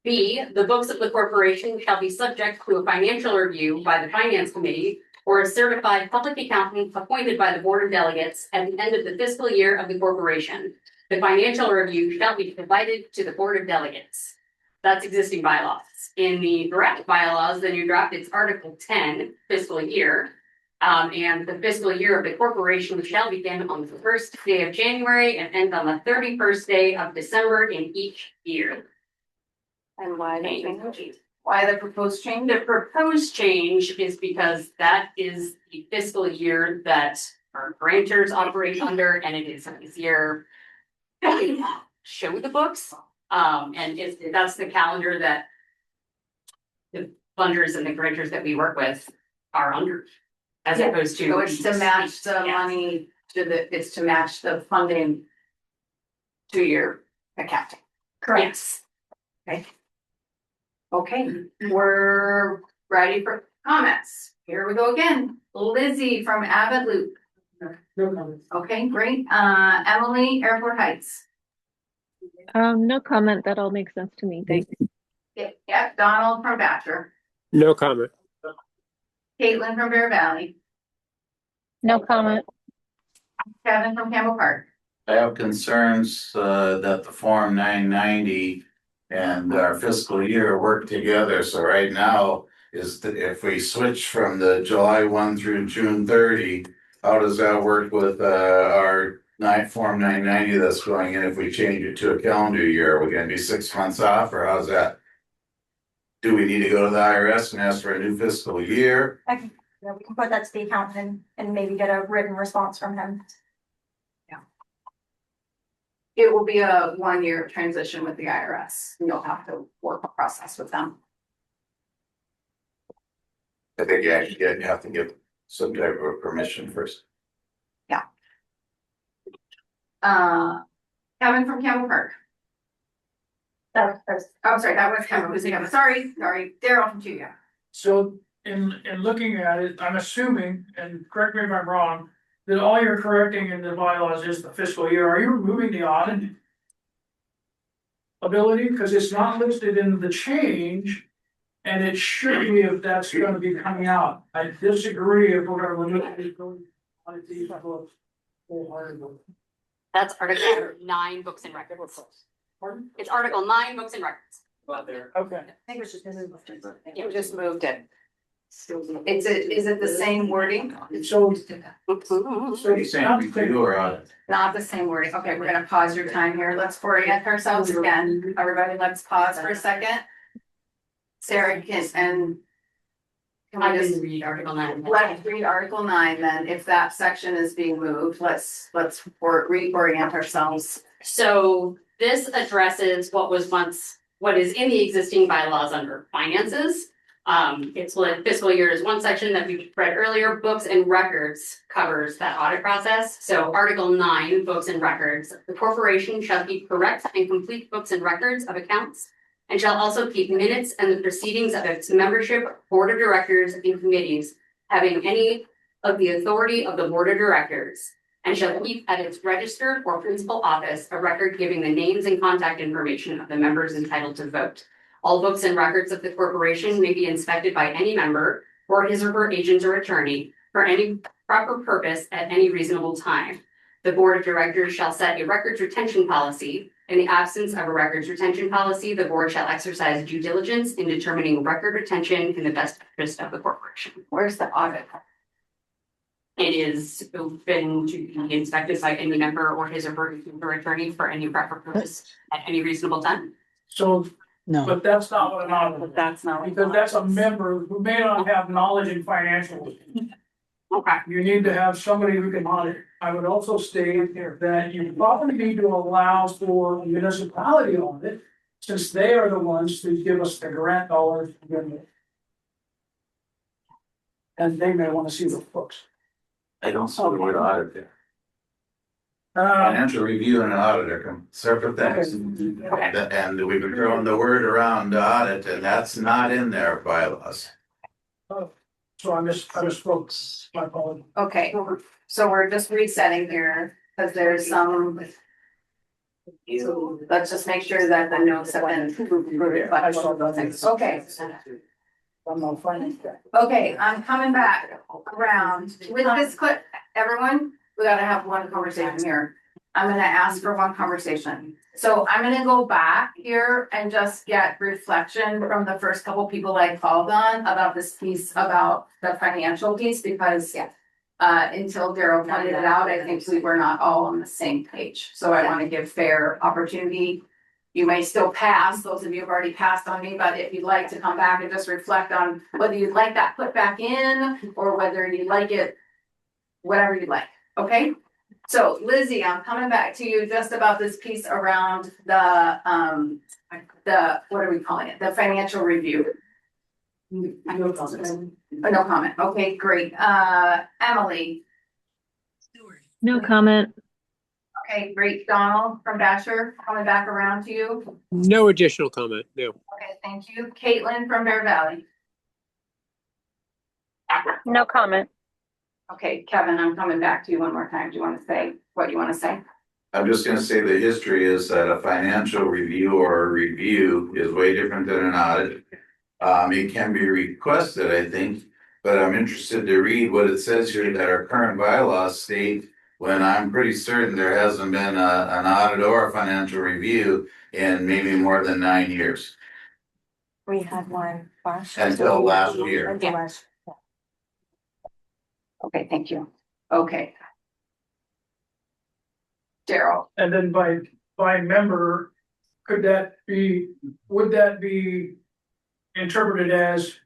B, the books of the corporation shall be subject to a financial review by the Finance Committee or a certified public accountant appointed by the Board of Delegates at the end of the fiscal year of the corporation. The financial review shall be provided to the Board of Delegates. That's existing bylaws. In the draft bylaws, the new draft, it's Article 10, fiscal year. And the fiscal year of the corporation shall begin on the first day of January and end on the 31st day of December in each year. And why the proposed change? The proposed change is because that is the fiscal year that our grantors operate under, and it is easier to show the books. And that's the calendar that the funders and the grantors that we work with are under. As opposed to. So it's to match the money it's to match the funding to your accounting. Correct. Okay. Okay, we're ready for comments. Here we go again. Lizzie from Avid Loop. No comments. Okay, great. Emily, Airport Heights. No comment. That all makes sense to me. Thanks. Yeah, Donald from Batcher. No comment. Caitlin from Bear Valley. No comment. Kevin from Campbell Park. I have concerns that the Form 990 and our fiscal year work together. So right now is that if we switch from the July 1 through June 30, how does that work with our Form 990 that's going in? If we change it to a calendar year, are we gonna be 6 months off, or how's that? Do we need to go to the IRS and ask for a new fiscal year? We can put that to the accountant and maybe get a written response from him. It will be a 1-year transition with the IRS. You'll have to work a process with them. I think you actually have to give some type of permission first. Yeah. Kevin from Campbell Park. I'm sorry, that was Kevin. Sorry, Daryl from Julia. So in looking at it, I'm assuming, and correct me if I'm wrong, that all you're correcting in the bylaws is the fiscal year. Are you removing the audit ability? Because it's not listed in the change, and it should be if that's gonna be coming out. I disagree if we're gonna limit it. That's Article 9, books and records. Pardon? It's Article 9, books and records. Okay. I think it's just moved. You just moved it. Is it the same wording? So. Not the same wording. Okay, we're gonna pause your time here. Let's orient ourselves again. Everybody, let's pause for a second. Sarah can I didn't read Article 9. let's read Article 9 then. If that section is being moved, let's reorient ourselves. So this addresses what is in the existing bylaws under finances. It's split fiscal year is one section that we read earlier. Books and records covers that audit process. So Article 9, books and records. The corporation shall keep correct and complete books and records of accounts and shall also keep minutes and the proceedings of its membership, board of directors, and committees having any of the authority of the board of directors, and shall keep at its registered or principal office a record giving the names and contact information of the members entitled to vote. All books and records of the corporation may be inspected by any member or his or her agent or attorney for any proper purpose at any reasonable time. The board of directors shall set a records retention policy. In the absence of a records retention policy, the board shall exercise due diligence in determining record retention in the best interest of the corporation. Where's the audit? It is open to be inspected by any member or his or her attorney for any proper purpose at any reasonable time. So, No. but that's not what an audit is. That's not. Because that's a member who may not have knowledge in financials. Okay. You need to have somebody who can audit. I would also state that you probably need to allow for a municipality audit, since they are the ones who give us the grant dollars. And they may want to see the books. I don't see the word audit there. Uh, Financial review and an auditor come separate things. And we've been throwing the word around audit, and that's not in their bylaws. so I misspoke, my apologies. Okay, so we're just resetting here, because there's some. So let's just make sure that the notes have been approved by all of those things. Okay. I'm not finding that. Okay, I'm coming back around with this clip, everyone, we gotta have one conversation here. I'm gonna ask for one conversation. So I'm gonna go back here and just get reflection from the first couple people I called on about this piece about the financial piece, because until Daryl pointed it out, I think we were not all on the same page. So I wanna give fair opportunity. You may still pass, those of you have already passed on me, but if you'd like to come back and just reflect on whether you'd like that put back in or whether you like it, whatever you like, okay? So Lizzie, I'm coming back to you just about this piece around the, what are we calling it? The financial review. No comment. Okay, great. Emily. No comment. Okay, great. Donald from Basher, coming back around to you. No additional comment, no. Okay, thank you. Caitlin from Bear Valley. No comment. Okay, Kevin, I'm coming back to you one more time. Do you want to say what you want to say? I'm just gonna say the history is that a financial review or a review is way different than an audit. It can be requested, I think, but I'm interested to read what it says here that our current bylaws state, when I'm pretty certain there hasn't been an audit or a financial review in maybe more than 9 years. We had one Until last year. Okay, thank you. Okay. Daryl. And then by member, would that be interpreted as,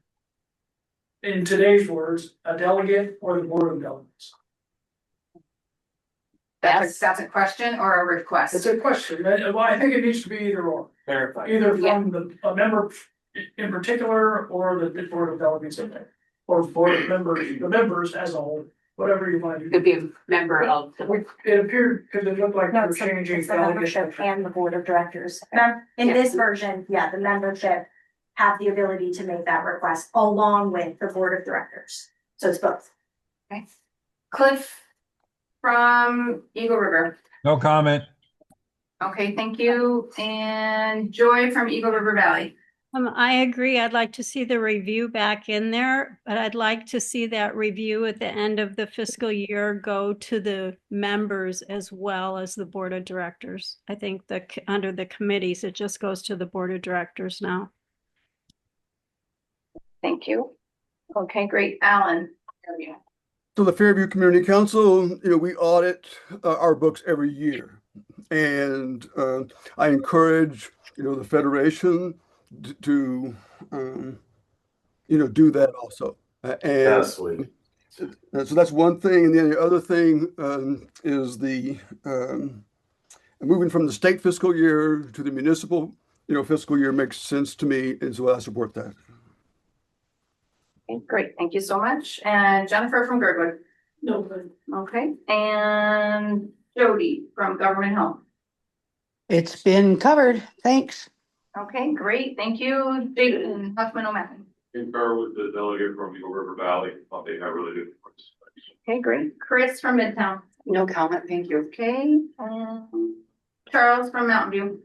in today's words, a delegate or the board of delegates? That's a question or a request? It's a question. Well, I think it needs to be either or. Verify. Either from a member in particular or the board of delegates in there. Or board of members, the members as a whole, whatever you want to do. Could be a member of. It appeared, because it looked like they're changing. It's the membership and the board of directors. In this version, the membership have the ability to make that request along with the board of directors. So it's both. Okay. Cliff from Eagle River. No comment. Okay, thank you. And Joy from Eagle River Valley. I agree. I'd like to see the review back in there, but I'd like to see that review at the end of the fiscal year go to the members as well as the board of directors. I think under the committees, it just goes to the board of directors now. Thank you. Okay, great. Alan. So the Fairview Community Council, we audit our books every year. And I encourage, the Federation to do that also. And so that's one thing. And then the other thing is the moving from the state fiscal year to the municipal, fiscal year makes sense to me. And so I support that. Okay, great, thank you so much. And Jennifer from Girdwood. No, good. Okay, and Jody from Government Health. It's been covered. Thanks. Okay, great, thank you, Jason Huffman O'Malley. Concur with the delegate from Eagle River Valley, thought they had really good points. Okay, great. Chris from Midtown. No comment, thank you. Okay, Charles from Mountain View.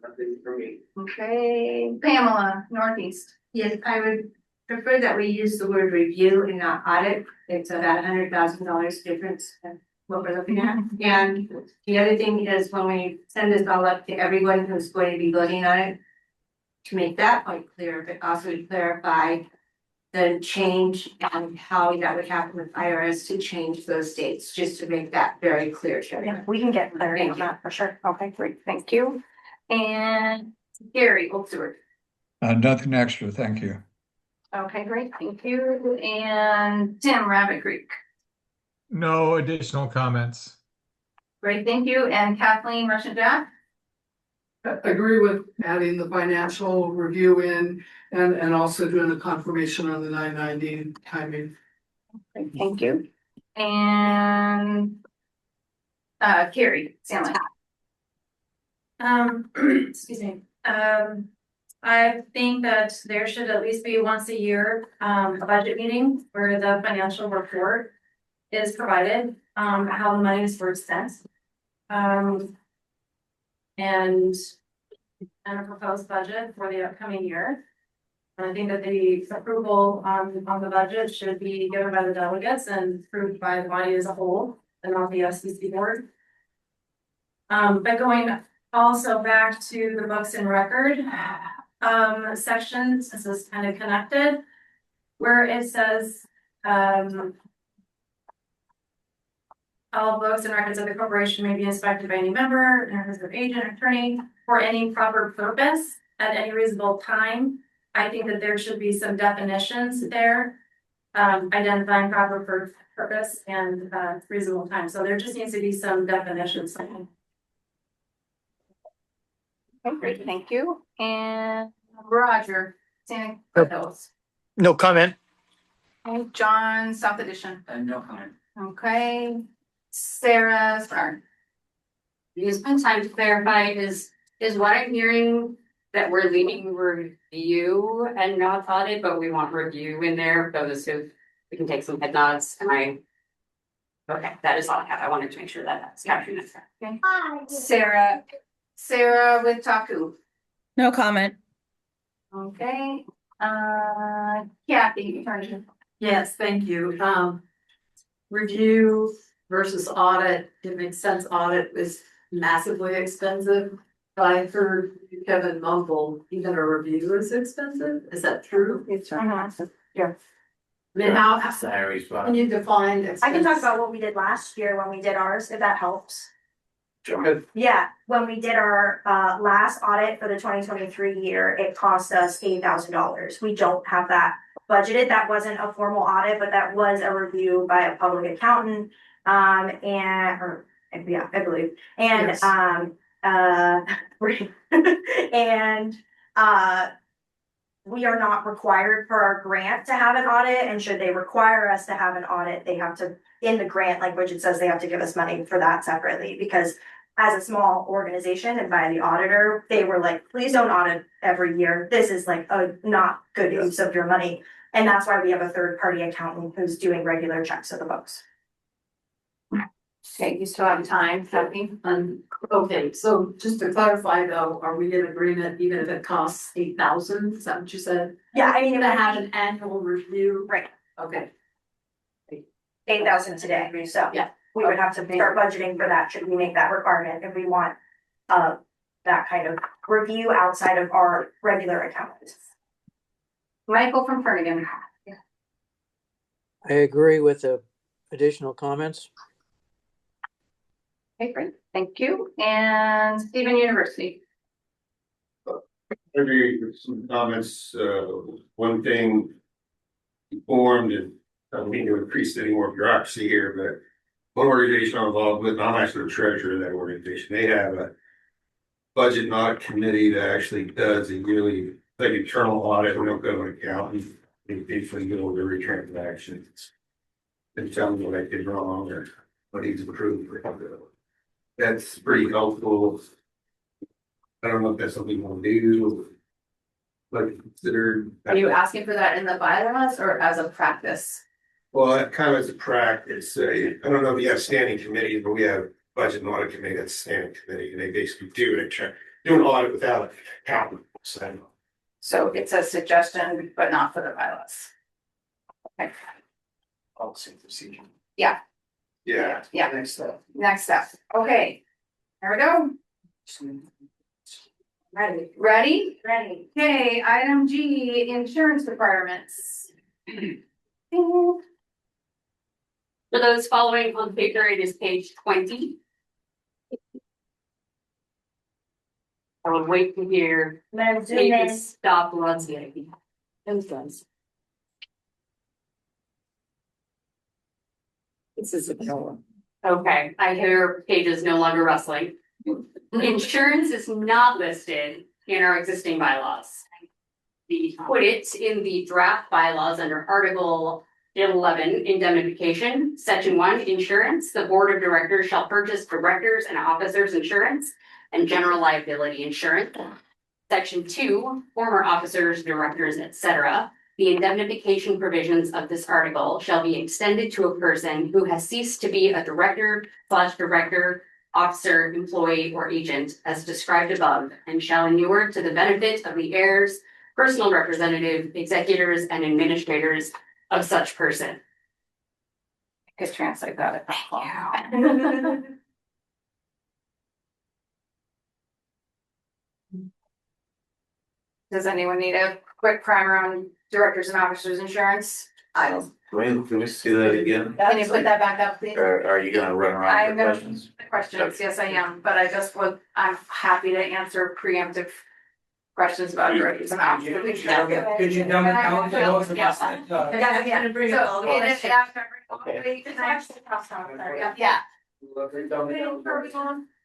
Nothing for me. Okay, Pamela, Northeast. Yes, I would prefer that we use the word review and not audit. It's about $100,000 difference in what we're looking at. And the other thing is when we send this all up to everyone who's going to be voting on it, to make that point clear, but also to clarify the change and how that would happen with IRS to change those dates, just to make that very clear to everyone. Yeah, we can get clarity on that for sure. Okay, great, thank you. And Gary Oldstewart. Nothing extra, thank you. Okay, great, thank you. And Tim Rabbit Creek. No additional comments. Great, thank you. And Kathleen Russian Jack. Agree with adding the financial review in and also doing the confirmation on the 990 timing. Great, thank you. And Carrie Stanley. Excuse me, I think that there should at least be once a year, a budget meeting where the financial report is provided, how the monies were spent. And a proposed budget for the upcoming year. And I think that the approval on the budget should be given by the delegates and approved by the body as a whole and not the FCC board. But going also back to the books and record section, this is kind of connected, where it says all books and records of the corporation may be inspected by any member, or agent, attorney, for any proper purpose at any reasonable time. I think that there should be some definitions there, identifying proper purpose and reasonable time. So there just needs to be some definitions. Okay, great, thank you. And Roger, standing for those. No comment. Okay, John, South Edition. No comment. Okay, Sarah Starr. Use my time to clarify, is what I'm hearing that we're leaving review and not audit, but we want review in there, those who, we can take some head nods, am I? Okay, that is all I have, I wanted to make sure that that's captured. Okay. Sarah with Taku. No comment. Okay, Kathy, attorney. Yes, thank you. Review versus audit, it makes sense, audit is massively expensive. But I heard Kevin mumble, even a review is expensive, is that true? It's Yeah. I mean, how Sorry, can you define expense? I can talk about what we did last year when we did ours, if that helps. Sure. Yeah, when we did our last audit for the 2023 year, it cost us $8,000. We don't have that budgeted. That wasn't a formal audit, but that was a review by a public accountant. I believe. And Yes. and we are not required for our grant to have an audit, and should they require us to have an audit, they have to, in the grant language, it says they have to give us money for that separately, because as a small organization and by the auditor, they were like, please don't audit every year. This is like a not good use of your money. And that's why we have a third party accountant who's doing regular checks of the books. Okay, you still have time, Kathy? Okay, so just to clarify though, are we in agreement even if it costs 8,000? Is that what you said? Yeah, I mean, To have an annual review? right, Okay. 8,000 today, so Yeah. we would have to start budgeting for that, should we make that requirement, if we want that kind of review outside of our regular accountants. Michael from Fernigan. I agree with the additional comments. Okay, great, thank you. And Stephen University. Maybe some comments, one thing formed, and I don't mean to increase any more bureaucracy here, but one organization I'm involved with, and I'm actually the treasurer of that organization, they have a budget and audit committee that actually does a yearly, like internal audit, we don't go to an accountant. They basically go over every transaction. And tell me what I did wrong or what he's approved. That's pretty helpful. I don't know if that's something you want to do. Like consider. Are you asking for that in the bylaws or as a practice? Well, that kind of as a practice, I don't know if you have standing committees, but we have budget and audit committee, that's standing committee, and they basically do an audit without an accountant. So it's a suggestion, but not for the bylaws. Okay, Policy procedure. yeah, Yeah. yeah. Next step. Next step. Okay, here we go. Ready? Ready. Okay, item G, insurance requirements. For those following on paper, it is page 20. I will wait to hear. Pages stop once again. This is a killer. Okay, I hear pages no longer rustling. Insurance is not listed in our existing bylaws. We put it in the draft bylaws under Article 11, indemnification, Section 1, insurance. The board of directors shall purchase directors and officers insurance and general liability insurance. Section 2, former officers, directors, etc. The indemnification provisions of this article shall be extended to a person who has ceased to be a director/director, officer, employee, or agent as described above, and shall inure to the benefit of the heirs, personal representative, executors, and administrators of such person. I could translate that. Does anyone need a quick primer on directors and officers insurance? Can we see that again? Can you put that back up, please? Or are you gonna run around I'm with gonna questions? questions, yes, I am, but I'm happy to answer preemptive questions about directors and officers. Could you dumb it down for those of us Yeah. that, Yeah. bring it all So, the way. it is after- It's actually crosstalk, yeah.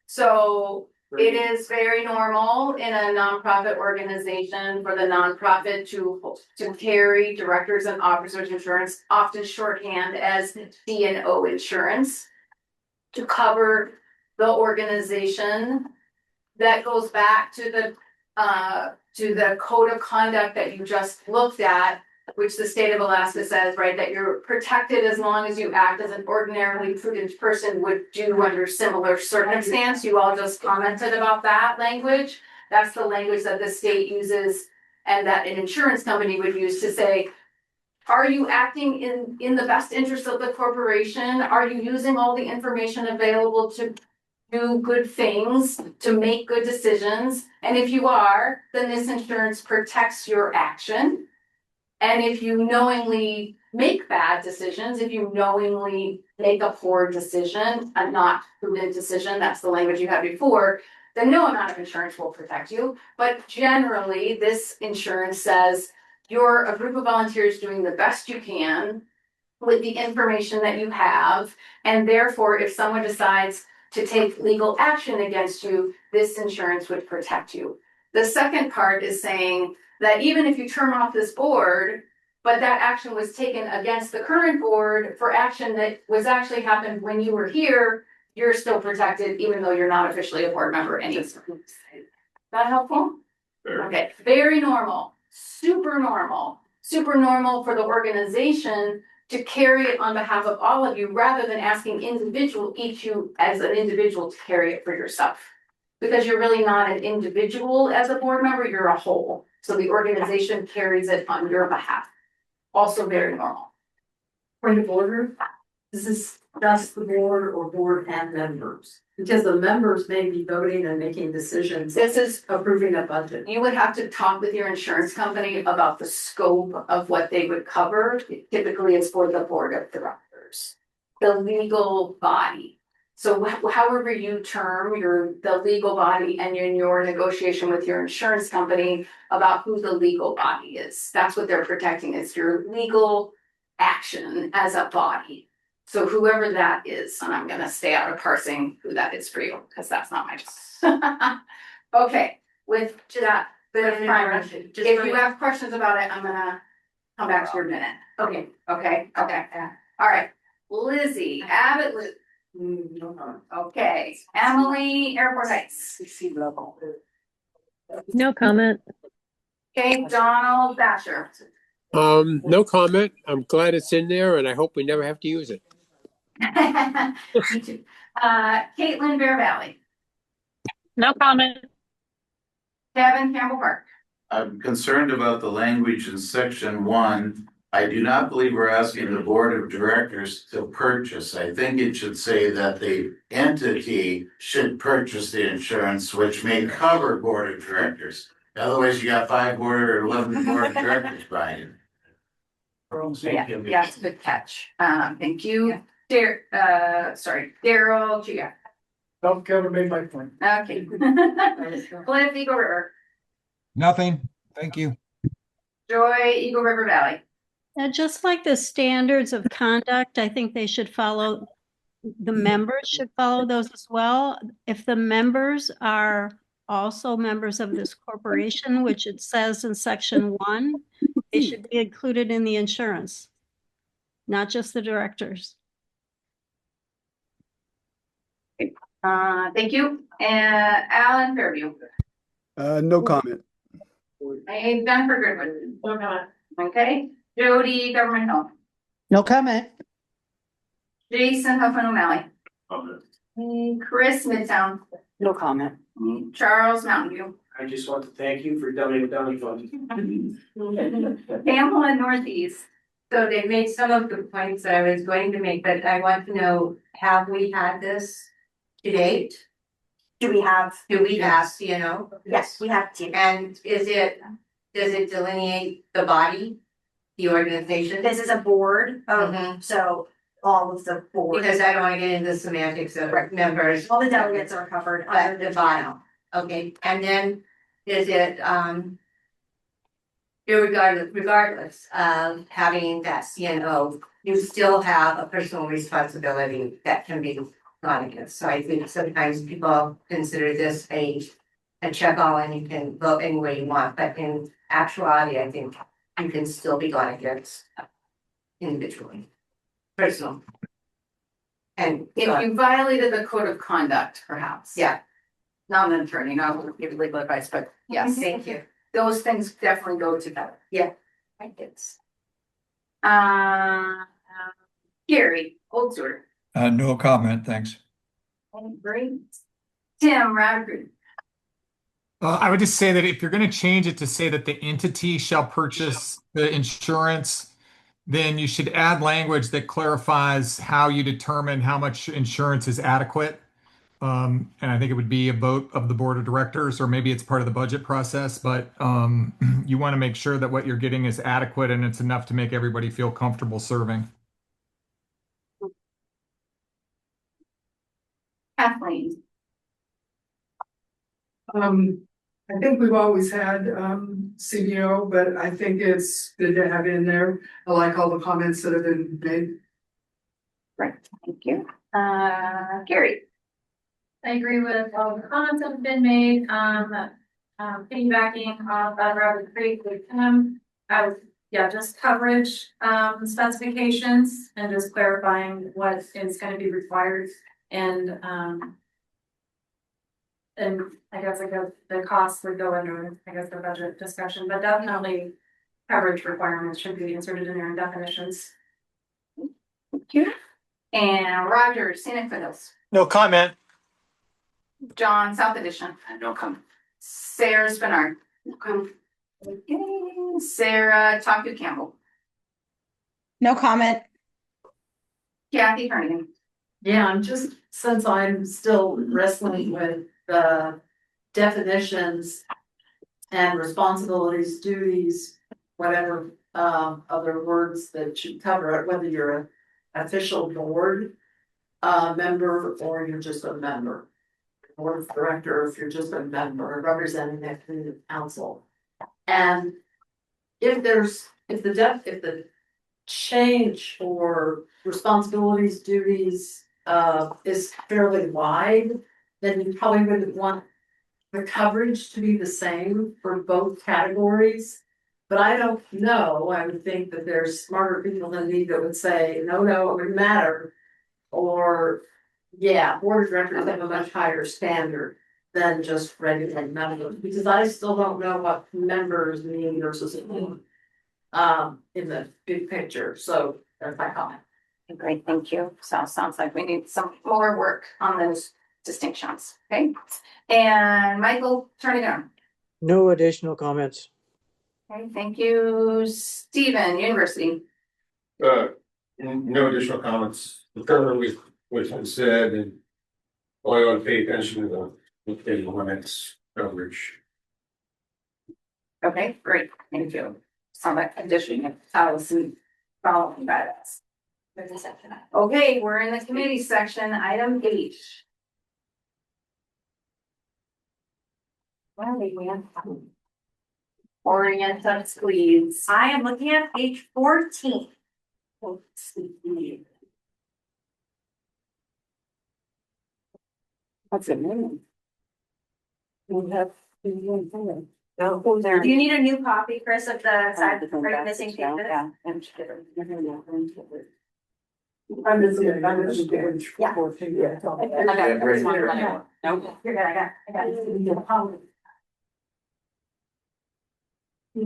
So it is very normal in a nonprofit organization for the nonprofit to carry directors and officers insurance, often shorthand as D&O insurance, to cover the organization. That goes back to the code of conduct that you just looked at, which the state of Alaska says, right, that you're protected as long as you act as an ordinarily prudent person would do under similar circumstance. You all just commented about that language. That's the language that the state uses and that an insurance company would use to say, are you acting in the best interest of the corporation? Are you using all the information available to do good things, to make good decisions? And if you are, then this insurance protects your action. And if you knowingly make bad decisions, if you knowingly make a poor decision, a not prudent decision, that's the language you had before, then no amount of insurance will protect you. But generally, this insurance says you're a group of volunteers doing the best you can with the information that you have. And therefore, if someone decides to take legal action against you, this insurance would protect you. The second part is saying that even if you turn off this board, but that action was taken against the current board for action that was actually happened when you were here, you're still protected, even though you're not officially a board member anymore. That helpful? Okay, very normal, super normal for the organization to carry it on behalf of all of you, rather than asking each you as an individual to carry it for yourself. Because you're really not an individual as a board member, you're a whole. So the organization carries it on your behalf. Also very normal. Point of order, this is just the board or board and members, because the members may be voting and making decisions. This is approving a budget. You would have to talk with your insurance company about the scope of what they would cover. Typically, it's for the board of directors, the legal body. So however you term the legal body and in your negotiation with your insurance company about who the legal body is, that's what they're protecting, is your legal action as a body. So whoever that is, and I'm gonna stay out of parsing who that is for you, because that's not my job. Okay, with that bit of primer, if you have questions about it, I'm gonna come back to your minute. Okay. All right. Lizzie, Abbott, okay. Emily, Airport Heights. No comment. Okay, Donald Basher. No comment. I'm glad it's in there and I hope we never have to use it. Me too. Caitlin, Bear Valley. No comment. Devin, Campbell Park. I'm concerned about the language in section 1. I do not believe we're asking the board of directors to purchase. I think it should say that the entity should purchase the insurance, which may cover board of directors. Otherwise, you got 5 board or 11 board of directors buying it. Yeah, it's a good catch. Thank you. Daryl, Gia. Don't Kevin made my point. Okay. Cliff, Eagle River. Nothing. Thank you. Joy, Eagle River Valley. And just like the standards of conduct, I think they should follow, the members should follow those as well. If the members are also members of this corporation, which it says in section 1, they should be included in the insurance, not just the directors. Thank you. And Alan Fairview. No comment. Hey, Jennifer Goodwin. No comment. Okay. Jody, Government Health. No comment. Jason, Huffman O'Malley. Comment. Chris, Midtown. No comment. Charles, Mountain View. I just want to thank you for donating dummy funds. Pamela, Northeast. So they made some of the points that I was going to make, but I want to know, have we had this to date? Do we have? CNO? Yes, we have to. And does it delineate the body, the organization? This is a board, Mhm. so all of the board. Because I don't wanna get into the semantics of members. All the delegates are covered But under the the bottom, okay, and then is it, regardless of having that CNO, you still have a personal responsibility that can be gone against. So I think sometimes people consider this a check all and you can vote any way you want, but in actuality, I think you can still be gone against individually, personal. And If you violated the code of conduct, perhaps. yeah, Not an attorney, not to give legal advice, but yes, thank you. those things definitely go together. Yeah. I guess. Gary, Old Sewer. No comment, thanks. Great. Tim, Radford. I would just say that if you're going to change it to say that the entity shall purchase the insurance, then you should add language that clarifies how you determine how much insurance is adequate. And I think it would be a vote of the board of directors, or maybe it's part of the budget process, but you want to make sure that what you're getting is adequate and it's enough to make everybody feel comfortable serving. Kathleen. I think we've always had CDO, but I think it's good to have in there. I like all the comments that have been made. Right, thank you. Gary. I agree with all the comments that have been made, piggybacking off of Robert Creek with Tim. Just coverage, specifications and just clarifying what is gonna be required and I guess the costs would go under, the budget discussion, but definitely coverage requirements should be inserted in there in definitions. Thank you. And Roger, Scenic Meadows. No comment. John, South Edition. No comment. Sarah Spinard. No comment. Okay, Sarah, Taku Campbell. No comment. Kathy Hernigan. Yeah, since I'm still wrestling with the definitions and responsibilities, duties, whatever, other words that should cover it, whether you're an official board member or you're just a member. Board of director, if you're just a member, representing that community council. And if the change for responsibilities, duties, is fairly wide, then you probably wouldn't want the coverage to be the same for both categories. But I don't know, I would think that there's smarter people than me that would say, no, it wouldn't matter. Or, yeah, board of directors have a much higher standard than just regular members, because I still don't know what members mean versus in the big picture, so that's my comment. Great, thank you. So sounds like we need some more work on those distinctions, okay? And Michael, turn it on. No additional comments. Okay, thank you. Stephen, University. No additional comments. The cover was been said, and all I want to pay attention to the limits coverage. Okay, great, thank you. Sound like addition, Allison, following by us. Okay, we're in the committee section, item H. Where are we going? Orient and squeeze. I am looking at page 14. That's a name. We have. Do you need a new copy, Chris, of the side, are you missing pages? Yeah. I'm just kidding. Yeah. Nope. You're good, I got it. No,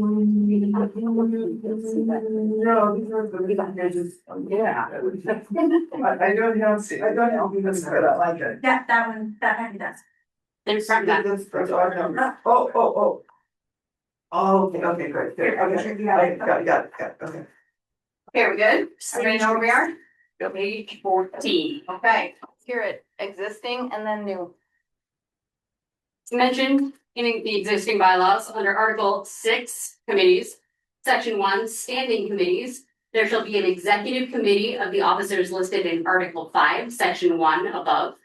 these are pages. Yeah. I don't know, I don't know, that's good, I like it. Yeah, that might be that. There's front back. Oh. Oh, okay, good, okay, got it, okay. Okay, we good? Everybody know where we are? Go page 14. Okay, let's hear it. Existing and then new. As mentioned in the existing bylaws, under Article 6, committees, Section 1, standing committees, there shall be an executive committee of the officers listed in Article 5, Section 1 above.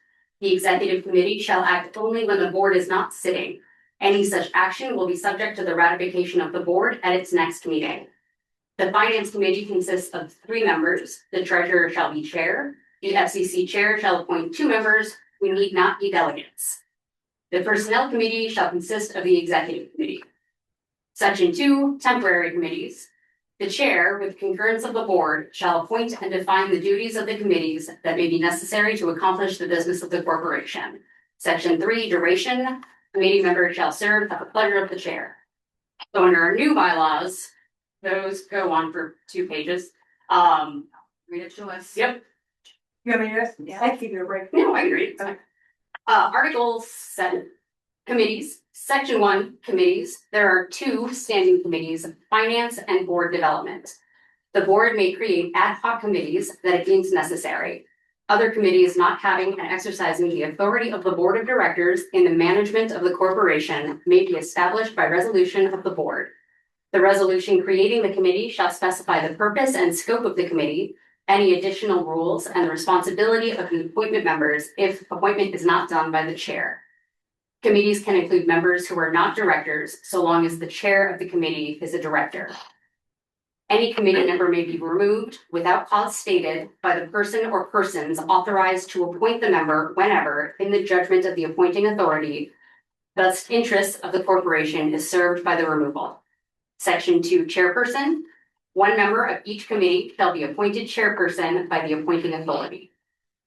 The executive committee shall act only when the board is not sitting. Any such action will be subject to the ratification of the board at its next meeting. The finance committee consists of 3 members. The treasurer shall be chair. The FCC chair shall appoint 2 members who need not be delegates. The personnel committee shall consist of the executive committee. Section 2, temporary committees. The chair, with concurrence of the board, shall appoint and define the duties of the committees that may be necessary to accomplish the business of the corporation. Section 3, duration. Committee members shall serve at the pleasure of the chair. So under our new bylaws, those go on for 2 pages. Read it to us. Yep. You want me to do it? I keep you a break. No, I agree. Article 7, committees. Section 1, committees. There are 2 standing committees, finance and board development. The board may create ad hoc committees that it deems necessary. Other committees not having and exercising the authority of the board of directors in the management of the corporation may be established by resolution of the board. The resolution creating the committee shall specify the purpose and scope of the committee, any additional rules, and the responsibility of the appointment members if appointment is not done by the chair. Committees can include members who are not directors, so long as the chair of the committee is a director. Any committee member may be removed without cause stated by the person or persons authorized to appoint the member whenever, in the judgment of the appointing authority, the best interest of the corporation is served by the removal. Section 2, chairperson. 1 member of each committee shall be appointed chairperson by the appointing authority.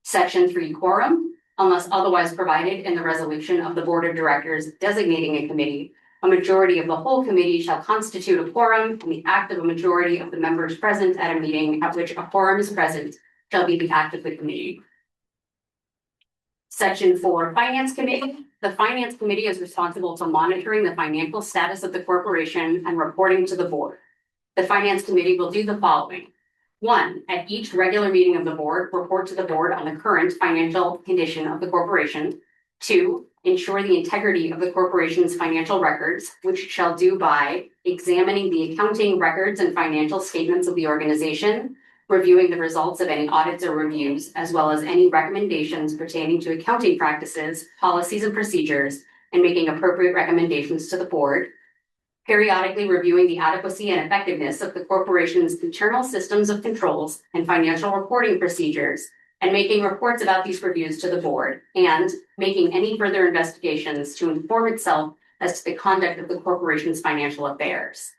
Section 3, quorum. Unless otherwise provided in the resolution of the board of directors designating a committee, a majority of the whole committee shall constitute a quorum, and the act of a majority of the members present at a meeting at which a quorum is present shall be the act of the committee. Section 4, finance committee. The finance committee is responsible for monitoring the financial status of the corporation and reporting to the board. The finance committee will do the following. 1, at each regular meeting of the board, report to the board on the current financial condition of the corporation. 2, ensure the integrity of the corporation's financial records, which shall do by examining the accounting records and financial statements of the organization, reviewing the results of any audits or reviews, as well as any recommendations pertaining to accounting practices, policies, and procedures, and making appropriate recommendations to the board. Periodically reviewing the adequacy and effectiveness of the corporation's internal systems of controls and financial reporting procedures, and making reports about these reviews to the board, and making any further investigations to inform itself as to the conduct of the corporation's financial affairs.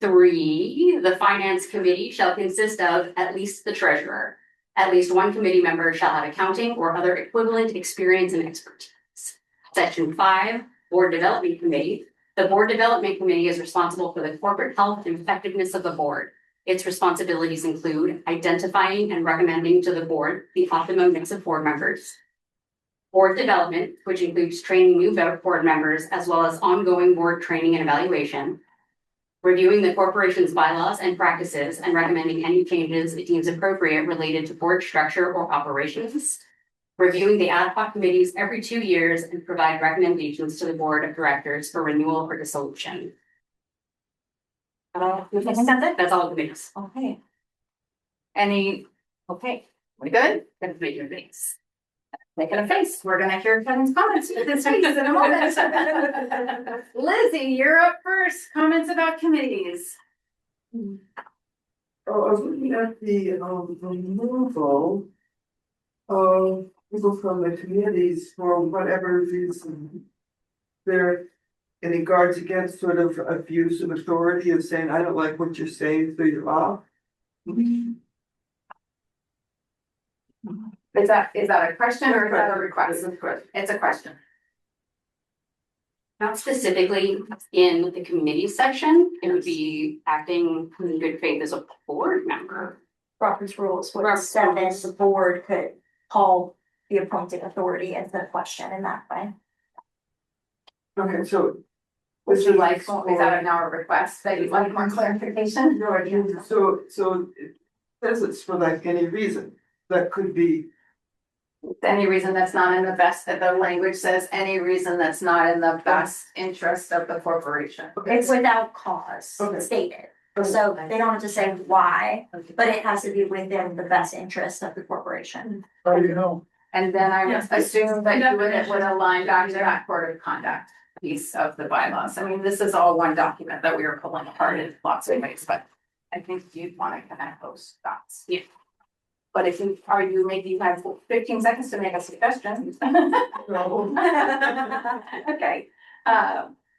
3, the finance committee shall consist of at least the treasurer. At least one committee member shall have accounting or other equivalent experience and expertise. Section 5, board development committee. The board development committee is responsible for the corporate health and effectiveness of the board. Its responsibilities include identifying and recommending to the board the optimum mix of board members. Board development, which includes training new board members as well as ongoing board training and evaluation. Reviewing the corporation's bylaws and practices and recommending any changes it deems appropriate related to board structure or operations. Reviewing the ad hoc committees every 2 years and provide recommendations to the board of directors for renewal or dissolution. I think that's it. That's all the committees. Okay. Okay, we good? That's major things. Making a face. We're gonna hear Kevin's comments with his face in a moment. Lizzie, you're up first. Comments about committees. Oh, I was looking at the removal of people from the committees for whatever reason. There, and it guards against sort of abuse of authority of saying, I don't like what you're saying, so you're off. Is that a question or is that a request? It's a question. Not specifically in the committee section, it would be acting in good faith as a board member. Robert's rules would said that the board could call the appointed authority as the question in that way. Okay, so. Would you like, is that now a request that you'd like more clarification? So it says it's for like any reason, that could be. Any reason that's not in the best, that the language says any reason that's not in the best interest of the corporation. It's without cause stated. So they don't have to say why, but it has to be within the best interest of the corporation. Oh, you know. And then I would assume that you would align back to that code of conduct piece of the bylaws. I mean, this is all one document that we are pulling apart in lots of ways, but I think you'd want to connect those dots. Yeah. But if you have 15 seconds to make a suggestion. Okay,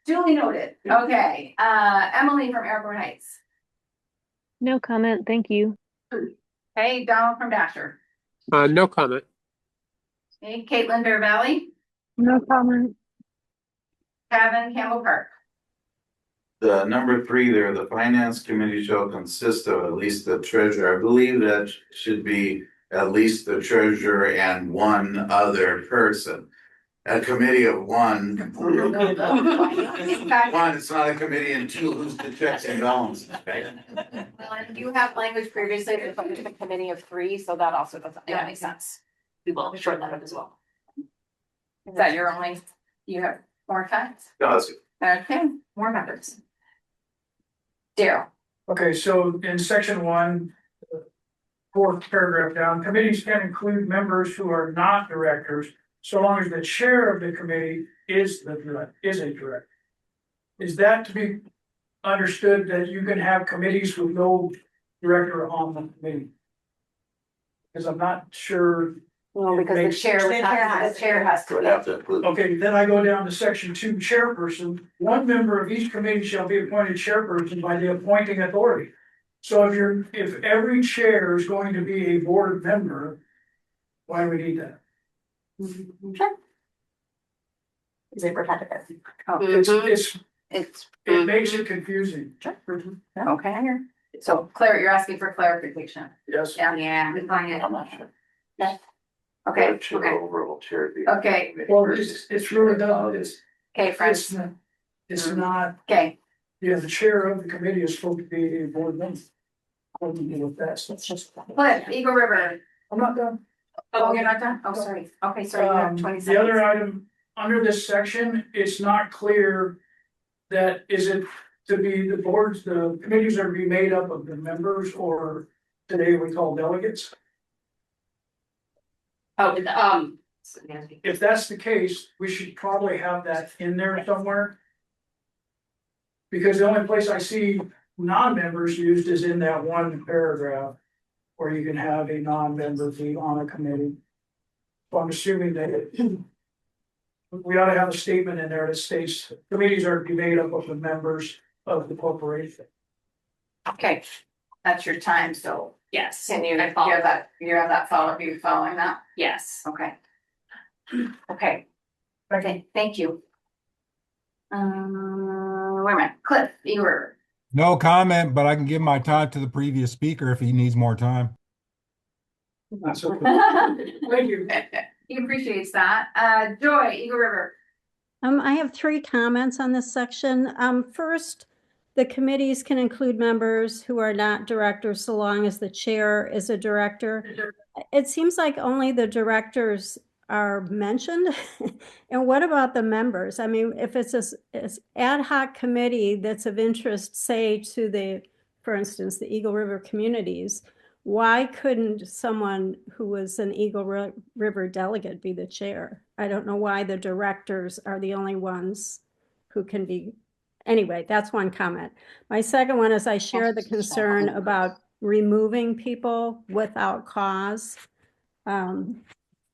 duly noted. Okay, Emily from Airport Heights. No comment, thank you. Hey, Donald from Dasher. No comment. Hey, Caitlin Bear Valley. No comment. Kevin Campbell Park. The number 3 there, the finance committee shall consist of at least the treasurer. I believe that should be at least the treasurer and one other person. A committee of one. One, it's not a committee, and 2, who's the checks and balances, right? Well, and you have language previously to put into the committee of 3, so that also doesn't make any sense. We will shorten that up as well. Is that your only, you have more time? No, that's good. Okay, more members. Daryl. Okay, so in section 1, 4th paragraph down, committees can include members who are not directors, so long as the chair of the committee is a director. Is that to be understood that you can have committees with no director on the committee? Because I'm not sure. Well, because the chair has to. Would have to include. Okay, then I go down to section 2, chairperson. One member of each committee shall be appointed chairperson by the appointing authority. So if every chair is going to be a board member, why do we need that? Sure. Is it repetitive? It makes it confusing. Sure. Okay, so you're asking for clarification. Yes. Yeah. Define it. I'm not sure. Yeah. Okay. Okay. Well, it's really not, Okay, friends. it's not. Okay. Yeah, the chair of the committee is supposed to be a board member. What do you do with that? So it's just. Cliff, Eagle River. I'm not done. Oh, you're not done? Oh, sorry. Okay, sorry, you have 20 seconds. The other item, under this section, it's not clear that is it to be the boards, the committees are to be made up of the members, or today we call delegates. If that's the case, we should probably have that in there somewhere. Because the only place I see non-members used is in that one paragraph, where you can have a non-member be on a committee. So I'm assuming that we ought to have a statement in there that states committees are to be made up of the members of the corporation. Okay, that's your time, so Yes. can you, I you follow. have that, you have that follow, you following that? Yes. Okay. Okay. Okay, thank you. Wait a minute, Cliff, you were, No comment, but I can give my time to the previous speaker if he needs more time. That's okay. thank you. He appreciates that. Joy, Eagle River. I have 3 comments on this section. First, the committees can include members who are not directors so long as the chair is a director. It seems like only the directors are mentioned. And what about the members? I mean, if it's an ad hoc committee that's of interest, say to the, for instance, the Eagle River communities, why couldn't someone who was an Eagle River delegate be the chair? I don't know why the directors are the only ones who can be. Anyway, that's one comment. My second one is I share the concern about removing people without cause.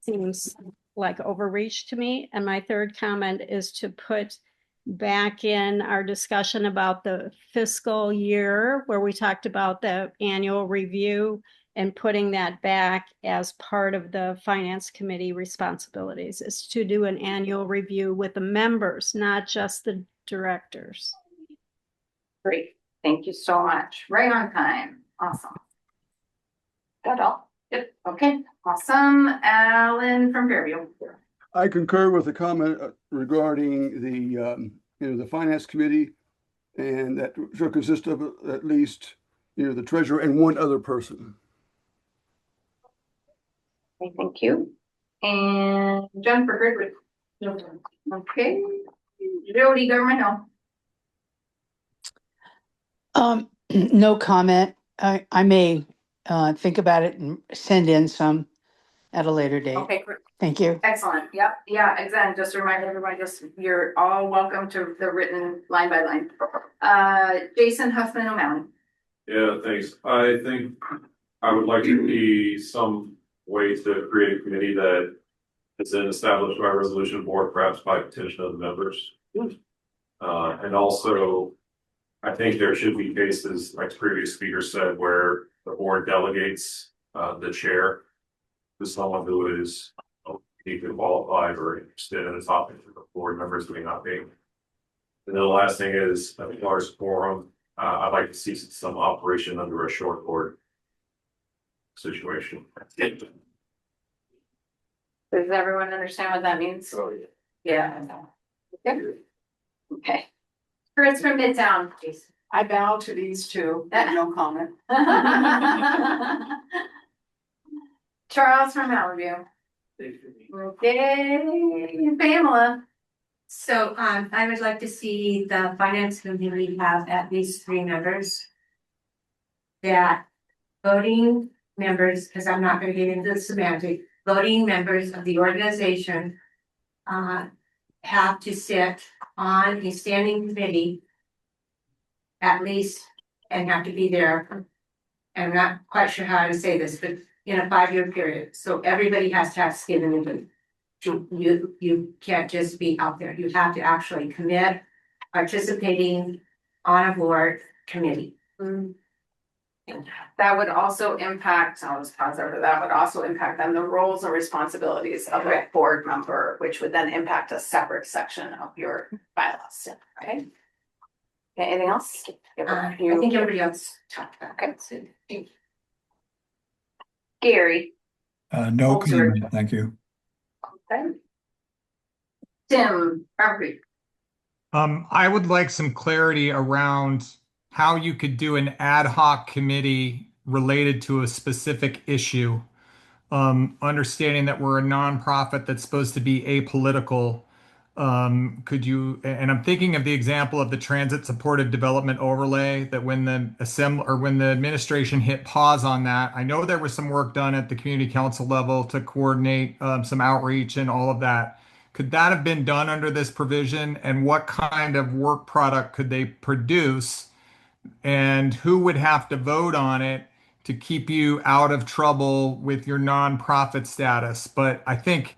Seems like overreach to me. And my third comment is to put back in our discussion about the fiscal year where we talked about the annual review and putting that back as part of the finance committee responsibilities is to do an annual review with the members, not just the directors. Great, thank you so much. Right on time, awesome. Got all, yep, okay, awesome. Alan from Fairview. I concur with the comment regarding the finance committee, and that should consist of at least, the treasurer and one other person. Okay, thank you. And Jennifer Goodwood. Okay, Jody Government Hill. No comment. I may think about it and send in some at a later date. Okay, great. Thank you. Excellent. Yep. Yeah, exactly. Just to remind everybody, you're all welcome to the written line by line. Jason Huffman O'Malley. Yeah, thanks. I think I would like to see some way to create a committee that is then established by resolution board, perhaps by petition of the members. And also, I think there should be cases, like the previous speaker said, where the board delegates the chair to someone who is uniquely qualified or interested in a topic that the board members may not be. And then the last thing is, a large forum. I'd like to see some operation under a short board situation. Does everyone understand what that means? Oh, yeah. Okay. Okay. Chris from Midtown, please. I bow to these two, no comment. Charles from Mountain View. Okay, Pamela. So, I would like to see the finance committee have at least 3 members. That voting members, because I'm not gonna get into the semantic, voting members of the organization. Have to sit on a standing committee. At least, and have to be there. I'm not quite sure how to say this, but in a 5-year period, so everybody has to have skin in the game. You can't just be out there, you have to actually commit participating on a board committee. That would also impact, I'll just pause over, that would also impact then the roles and responsibilities of a board member, which would then impact a separate section of your bylaws, right? Okay, anything else? I think everybody else talked about Okay. Gary. No comment, thank you. Okay. Tim, Harvey. I would like some clarity around how you could do an ad hoc committee related to a specific issue. Understanding that we're a nonprofit that's supposed to be apolitical. Could you, and I'm thinking of the example of the transit supportive development overlay, that when the administration hit pause on that, I know there was some work done at the community council level to coordinate some outreach and all of that. Could that have been done under this provision, and what kind of work product could they produce, and who would have to vote on it to keep you out of trouble with your nonprofit status? But I think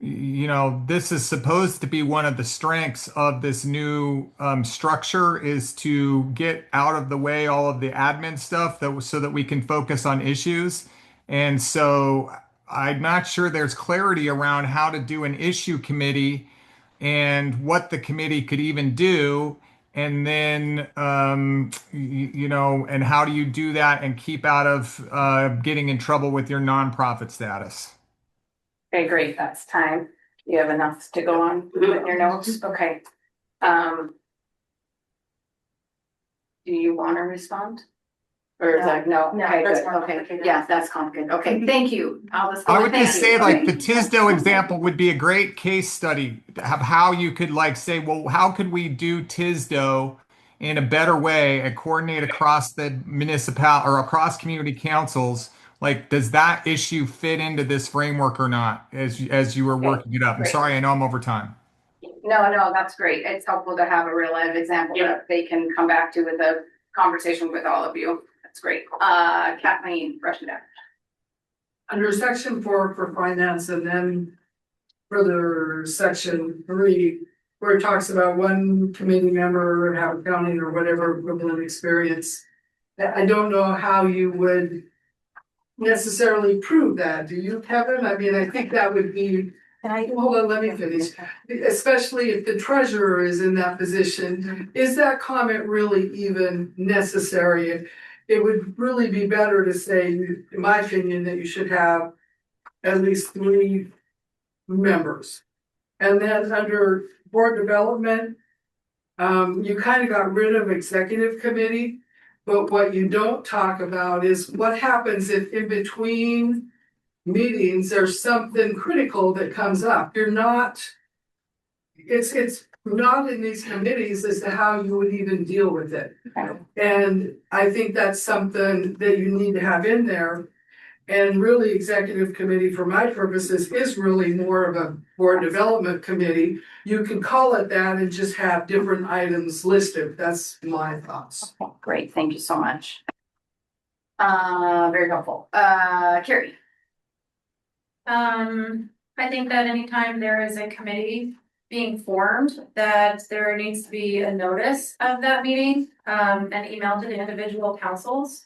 you know, this is supposed to be one of the strengths of this new structure is to get out of the way all of the admin stuff so that we can focus on issues. And so I'm not sure there's clarity around how to do an issue committee and what the committee could even do. And then, you know, and how do you do that and keep out of getting in trouble with your nonprofit status? Okay, great, that's time. You have enough to go on with your notes? Okay. Do you want to respond? Or is that, no, No, okay, that's good, more okay, complicated. yeah, that's complicated, okay, thank you. I'll just go I with would just thank you. say like the Tisdale example would be a great case study of how you could like say, well, how could we do Tisdale in a better way and coordinate across the municipal or across community councils? Like, does that issue fit into this framework or not as you were working it up? I'm great. sorry, I know I'm over time. No, that's great. It's helpful to have a real life example that they can come back to with a conversation with all of you. That's great. Kathleen, brush it down. Under section 4 for finance, and then further section 3, where it talks about one committee member have accounting or whatever equivalent experience. I don't know how you would necessarily prove that. Do you, Kevin? I mean, I think that would be, hold on, let me finish. Especially if the treasurer is in that position, is that comment really even necessary? It would really be better to say, in my opinion, that you should have at least 3 members. And then under board development, you kind of got rid of executive committee, but what you don't talk about is what happens if in between meetings, there's something critical that comes up. You're not, it's not in these committees as to how you would even deal with it. And I think that's something that you need to have in there. And really, executive committee, for my purposes, is really more of a board development committee. You can call it that and just have different items listed. That's my thoughts. Okay, great, thank you so much. Very helpful. Carrie. I think that anytime there is a committee being formed, that there needs to be a notice of that meeting, and email to the individual councils.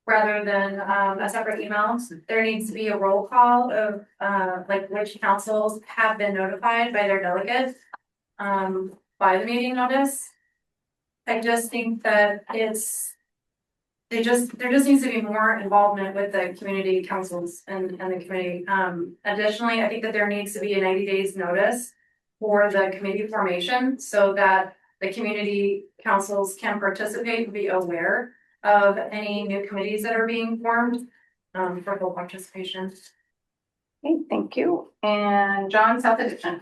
Rather than a separate email, there needs to be a roll call of like which councils have been notified by their delegates by the meeting notice. I just think that there just needs to be more involvement with the community councils and the committee. Additionally, I think that there needs to be a 90 days notice for the committee formation so that the community councils can participate and be aware of any new committees that are being formed for full participation. Okay, thank you. And John, South Addition.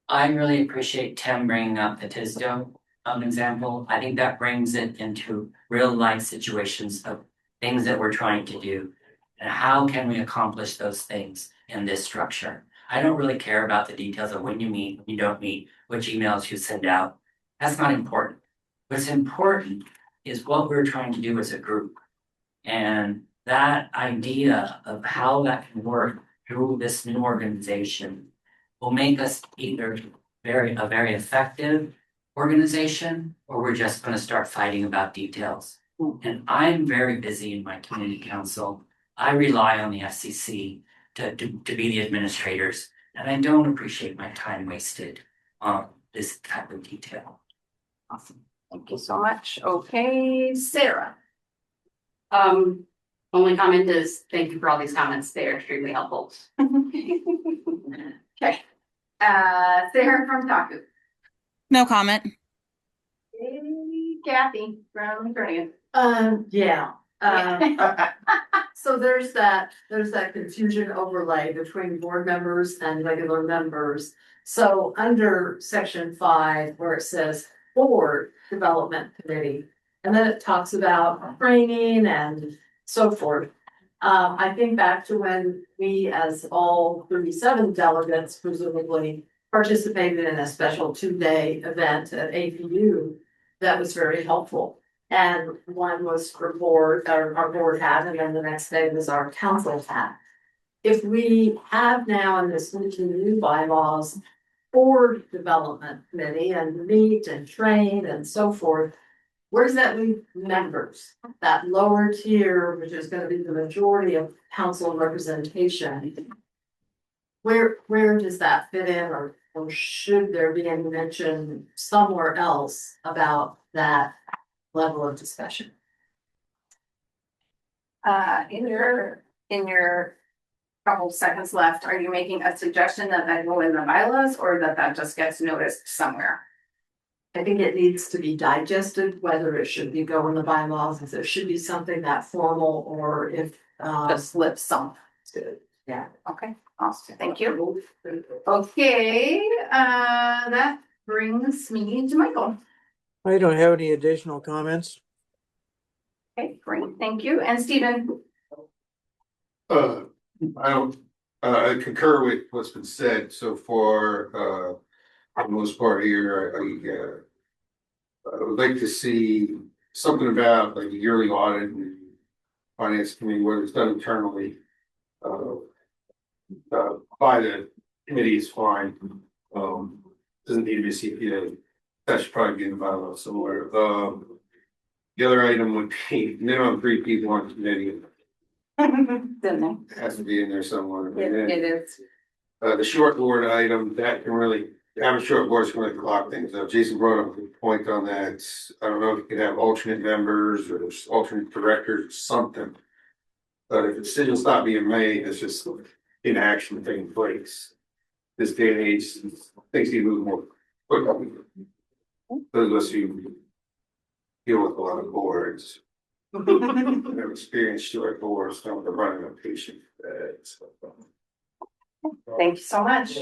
I really appreciate Tim bringing up the Tisdale example. I think that brings it into real life situations of things that we're trying to do and how can we accomplish those things in this structure. I don't really care about the details of when you meet, when you don't meet, which emails you send out. That's not important. What's important is what we're trying to do as a group. And that idea of how that can work through this new organization will make us either a very effective organization, or we're just going to start fighting about details. And I'm very busy in my community council. I rely on the FCC to be the administrators, and I don't appreciate my time wasted on this type of detail. Awesome. Thank you so much. Okay, Sarah. Only comment is thank you for all these comments. They are extremely helpful. Okay. Sarah from Taku. No comment. Hey, Kathy from Vernon. Yeah. So there's that confusion overlay between board members and regular members. So under section 5, where it says board development committee, and then it talks about training and so forth. I think back to when we, as all 37 delegates, presumably participated in a special 2-day event at APU that was very helpful. And one was for board, our board had, and then the next day was our council had. if we have now in this new bylaws, board development committee and meet and train and so forth, where does that leave members? That lower tier, which is gonna be the majority of council representation. Where does that fit in, or should there be any mention somewhere else about that level of discussion? In your couple seconds left, are you making a suggestion that that go in the bylaws or that just gets noticed somewhere? I think it needs to be digested, whether it should be go in the bylaws, if there should be something that formal, or if Just slip some. yeah. Okay, awesome, thank you. Okay, that brings me to Michael. I don't have any additional comments. Okay, great, thank you. And Stephen? I don't, I concur with what's been said so far, for the most part here, I would like to see something about like a yearly audit and finance committee, whether it's done internally. By the committee is fine, doesn't need to be a CPA, that should probably be in the bylaw somewhere. The other item would be minimum 3 people on the committee. It has to be in there somewhere. And then, It is. the short board item, that can really, having short boards can really clock things up. Jason brought up a good point on that. I don't know if you could have alternate members or alternate directors, or something. But if the decision's not being made, it's just inaction taking place. This day and age, things need to move more quickly. Those of us who deal with a lot of boards, have experienced short boards, don't have to run a patient. Thank you so much.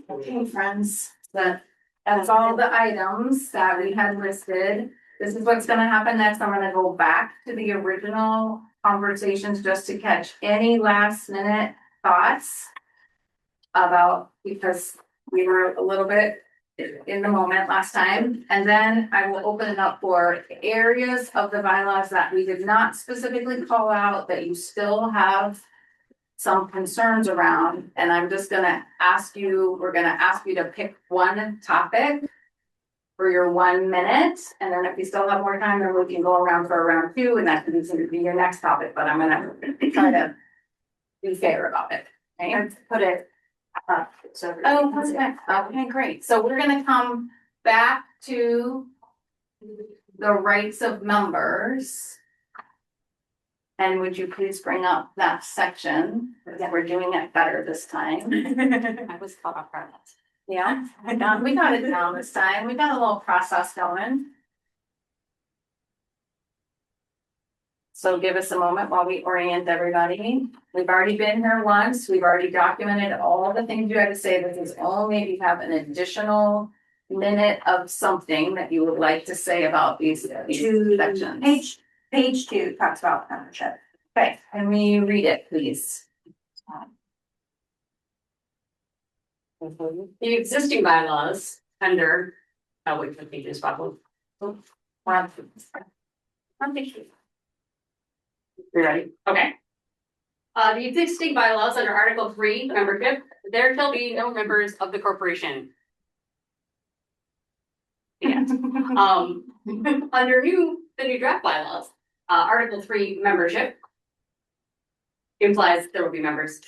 Okay, friends, that's all the items that we had listed. This is what's gonna happen next. I'm gonna go back to the original conversations just to catch any last minute thoughts about, because we were a little bit in the moment last time. And then I will open it up for areas of the bylaws that we did not specifically call out that you still have some concerns around. And I'm just gonna ask you, we're gonna ask you to pick one topic for your 1 minute. And then if you still have more time, then we can go around for round 2, and that can be your next topic, but I'm gonna try to be fair about it. Okay, let's put it up. So, okay, great. So we're gonna come back to the rights of members. And would you please bring up that section? That we're doing it better this time. I was caught off guard. Yeah, we got it down this time. We got a little process going. So give us a moment while we orient everybody. We've already been here once. We've already documented all the things you had to say. This is only if you have an additional minute of something that you would like to say about these sections. Page 2 talks about membership. Okay, can we read it, please? The existing bylaws under, oh, wait, the page is bubbled. We're on page 2. You ready? Okay. The existing bylaws under Article 3, membership, there shall be no members of the corporation. Yeah. Under the new draft bylaws, Article 3, membership implies there will be members.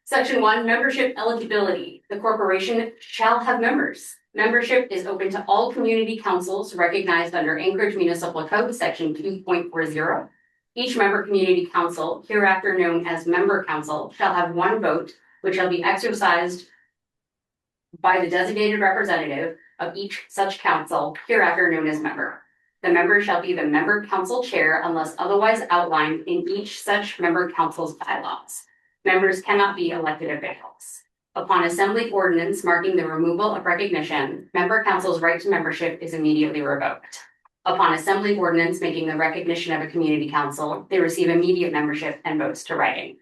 Section 1, membership eligibility. The corporation shall have members. Membership is open to all community councils recognized under Anchorage Municipal Code, Section 2.40. Each member community council, hereafter known as member council, shall have 1 vote, which shall be exercised by the designated representative of each such council, hereafter known as member. The member shall be the member council chair unless otherwise outlined in each such member council's bylaws. Members cannot be elected officials. Upon assembly ordinance marking the removal of recognition, member council's right to membership is immediately revoked. Upon assembly ordinance making the recognition of a community council, they receive immediate membership and votes to writing.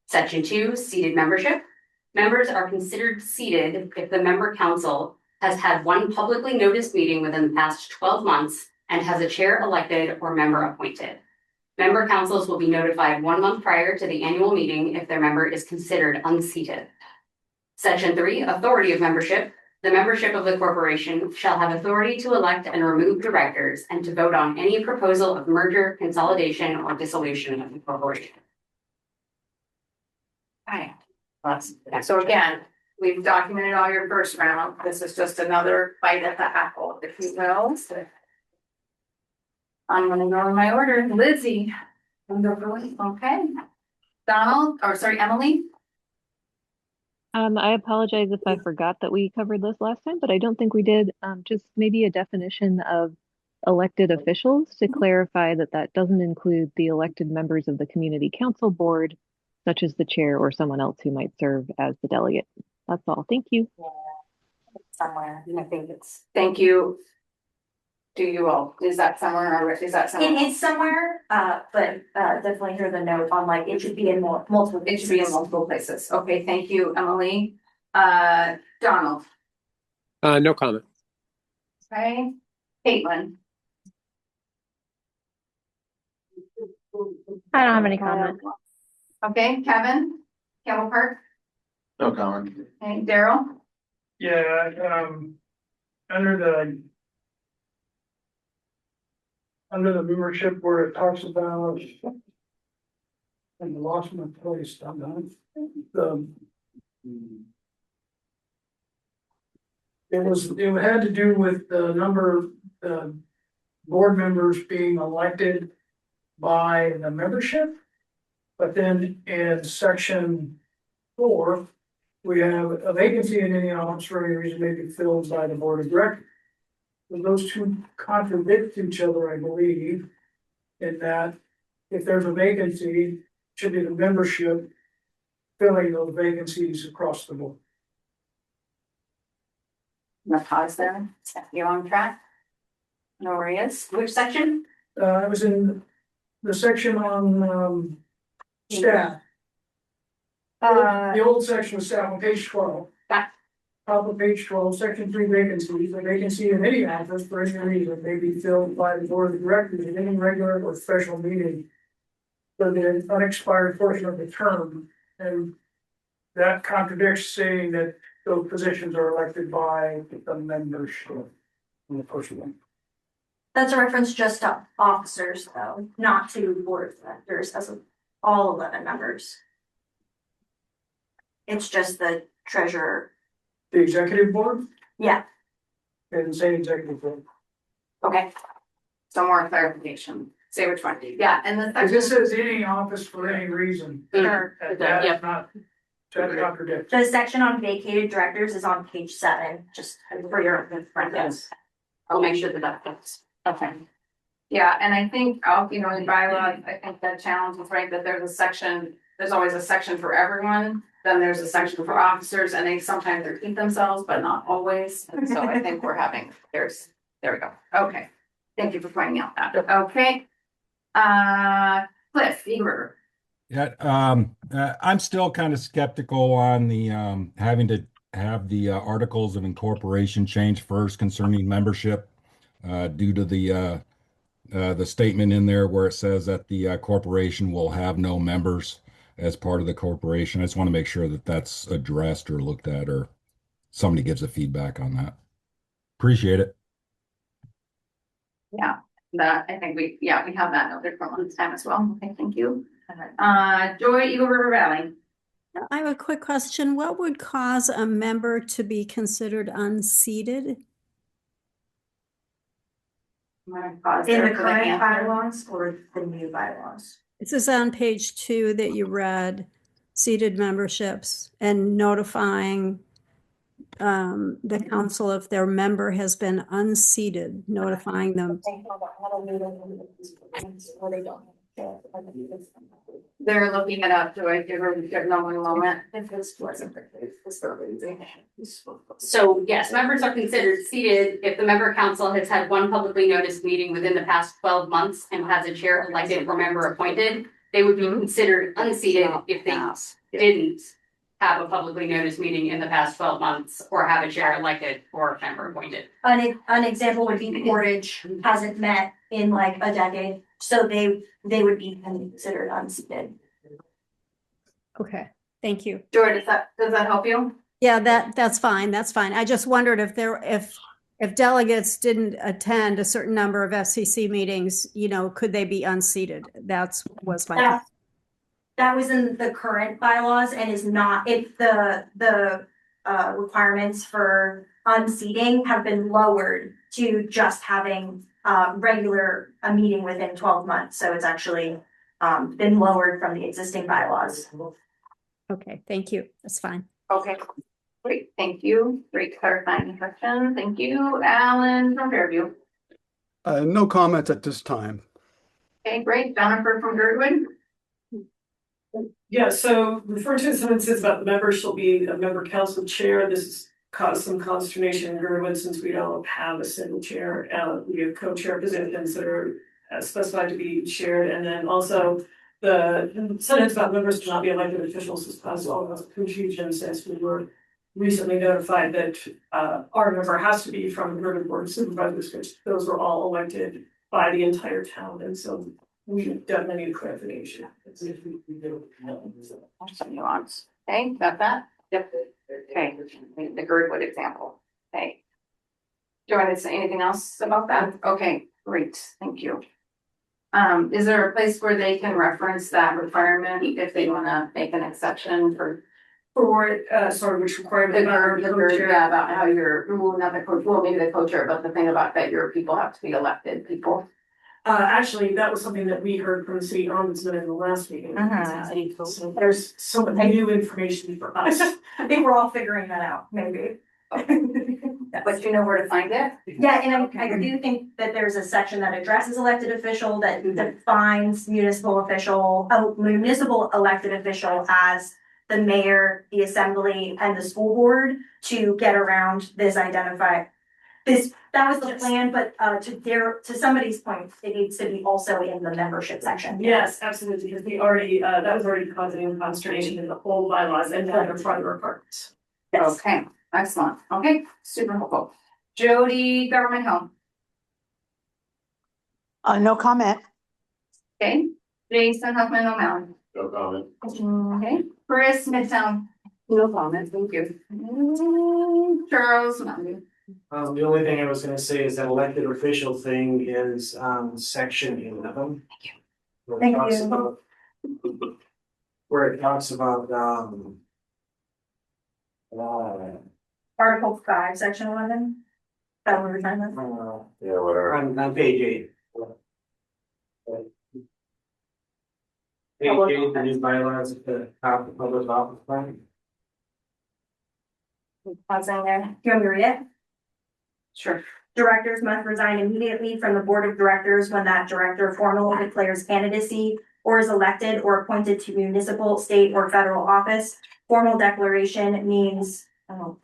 Section 2, seated membership. Members are considered seated if the member council has had 1 publicly noticed meeting within the past 12 months and has a chair elected or member appointed. Member councils will be notified 1 month prior to the annual meeting if their member is considered unseated. Section 3, authority of membership. The membership of the corporation shall have authority to elect and remove directors and to vote on any proposal of merger, consolidation, or dissolution of the corporation. Okay. So again, we've documented all your first round. This is just another bite at the apple, if you will. I'm gonna go in my order. Lizzie. Okay. Donald, or sorry, Emily. I apologize if I forgot that we covered this last time, but I don't think we did. Just maybe a definition of elected officials to clarify that that doesn't include the elected members of the community council board, such as the chair or someone else who might serve as the delegate. That's all. Thank you. Somewhere, and I think it's, thank you. Do you all, is that somewhere, or is that somewhere? It's somewhere, but definitely hear the note on like, it should be in multiple. It should be in multiple places. Okay, thank you, Emily. Donald. No comment. Okay, Caitlin. I don't have any comment. Okay, Kevin, Campbell Park. No comment. Okay, Daryl. Yeah, under the membership where it talks about. And the lost my place, I'm done. It had to do with the number of board members being elected by the membership. But then in section 4, we have a vacancy in any office for any reason may be filled by the board of directors. So those two contradict each other, I believe, in that if there's a vacancy, it should be the membership filling those vacancies across the board. I'm gonna pause there. You're on track. No worries. Which section? I was in the section on staff. The old section was staff on page 12. Top of page 12, section 3 vacancies. A vacancy in any office for any reason may be filled by the board of directors at any regular or special meeting for the unexpired portion of the term. And that contradicts saying that those positions are elected by the membership in the first one. That's a reference just to officers though, not to board of directors as of all 11 members. It's just the treasurer. The executive board? Yeah. And say executive board. Okay. Some more clarification. Say which one. Yeah, and the Because this says any office for any reason. Sure. And that is not, that contradicts. The section on vacated directors is on page 7, just for your reference. I'll make sure that fits. Okay. Yeah, and I think, in bylaw, I think that challenge is right, that there's always a section for everyone. Then there's a section for officers, and they sometimes repeat themselves, but not always. And so I think there we go. Okay. Thank you for pointing out that. Okay. Cliff, Eber. Yeah, I'm still kind of skeptical on the having to have the articles of incorporation changed first concerning membership due to the statement in there where it says that the corporation will have no members as part of the corporation. I just want to make sure that that's addressed or looked at, or somebody gives a feedback on that. Appreciate it. Yeah, I think we have that noted for a long time as well. Okay, thank you. Joy, Eagle River Valley. I have a quick question. What would cause a member to be considered unseated? In the current bylaws or the new bylaws? This is on page 2 that you read, seated memberships and notifying the council if their member has been unseated, notifying them. They're looking it up, Joy, give them one moment. So yes, members are considered seated if the member council has had one publicly noticed meeting within the past 12 months and has a chair elected or member appointed. They would be considered unseated if they didn't have a publicly noticed meeting in the past 12 months or have a chair elected or a member appointed. An example would be Portage hasn't met in like a decade. So they would be considered unseated. Okay, thank you. Joy, does that help you? Yeah, that's fine. That's fine. I just wondered if delegates didn't attend a certain number of FCC meetings, could they be unseated? Was my. That was in the current bylaws and is not, if the requirements for unseating have been lowered to just having a meeting within 12 months. So it's actually been lowered from the existing bylaws. Okay, thank you. That's fine. Okay, great, thank you. Great clarifying question. Thank you, Alan from Fairview. No comments at this time. Okay, great. Jennifer from Girdwood. Yeah, so referring to the sentences about the member shall be a member council chair, this has caused some consternation in Girdwood since we don't have a single chair. We have co-chair positions that are specified to be shared, and then also the sentence about members cannot be elected officials has caused all of confusion since we were recently notified that our member has to be from the Girdwood Board of Supervisors, which those were all elected by the entire town, and so we definitely need clarification. Some nuance. Okay, got that? Yep. Okay, the Girdwood example. Okay. Do you want to say anything else about that? Okay, great, thank you. Is there a place where they can reference that requirement if they want to make an exception for sorry, which requirement? Yeah, about how not the coach, well, maybe the co-chair, but the thing about that your people have to be elected people. Actually, that was something that we heard from the city ombudsman in the last meeting. So there's so much new information for us. I think we're all figuring that out, maybe. But you know where to find it? Yeah, and I do think that there's a section that addresses elected official that defines municipal elected official as the mayor, the assembly, and the school board to get around this that was the plan, but to somebody's point, it needs to be also in the membership section. Yes, absolutely, because we already, that was already causing consternation in the whole bylaws and other further requirements. Yes. Okay, excellent. Okay, super helpful. Jody, Government Home. No comment. Okay, Jason Huffman O'Malley. No comment. Okay, Chris Midtown. No comment, thank you. Charles Mountain. The only thing I was gonna say is that elected official thing is section 11. Thank you. Where it talks about Article 5, section 11. That what we're talking about? yeah, whatever. On page 8. Page 8, the new bylaws at the top of the public office plan. Pausing there. Do you want me to read it? Sure. Directors must resign immediately from the board of directors when that director formally declares candidacy or is elected or appointed to municipal, state, or federal office. Formal declaration means, formal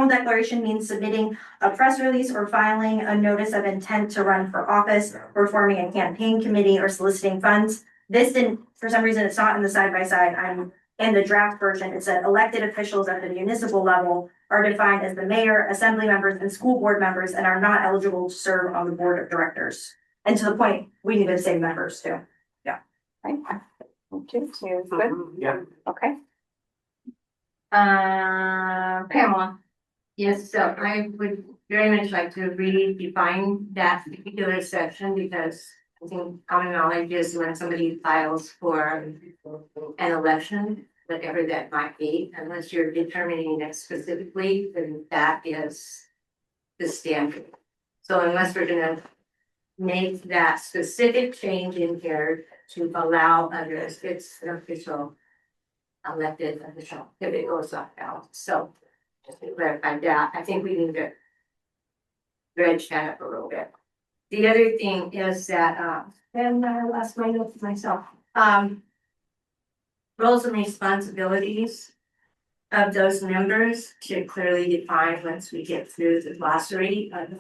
declaration means submitting a press release or filing a notice of intent to run for office or forming a campaign committee or soliciting funds. This didn't, for some reason, it's not in the side by side. I'm in the draft version. It said elected officials at the municipal level are defined as the mayor, assembly members, and school board members and are not eligible to serve on the board of directors. And to the point, we need to say members too. Yeah. Okay. Okay, so good. Yeah. Okay. Pamela. Yes, so I would very much like to really define that particular section because I think common knowledge is when somebody files for an election, whatever that might be, unless you're determining it specifically, then that is the standard. So unless we're gonna make that specific change in here to allow others, it's an official, elected official, if it goes up out. So just to clarify that, I think we need to dredge that up a little bit. The other thing is that, and I lost my notes myself, roles and responsibilities of those members to clearly define once we get through the glossary of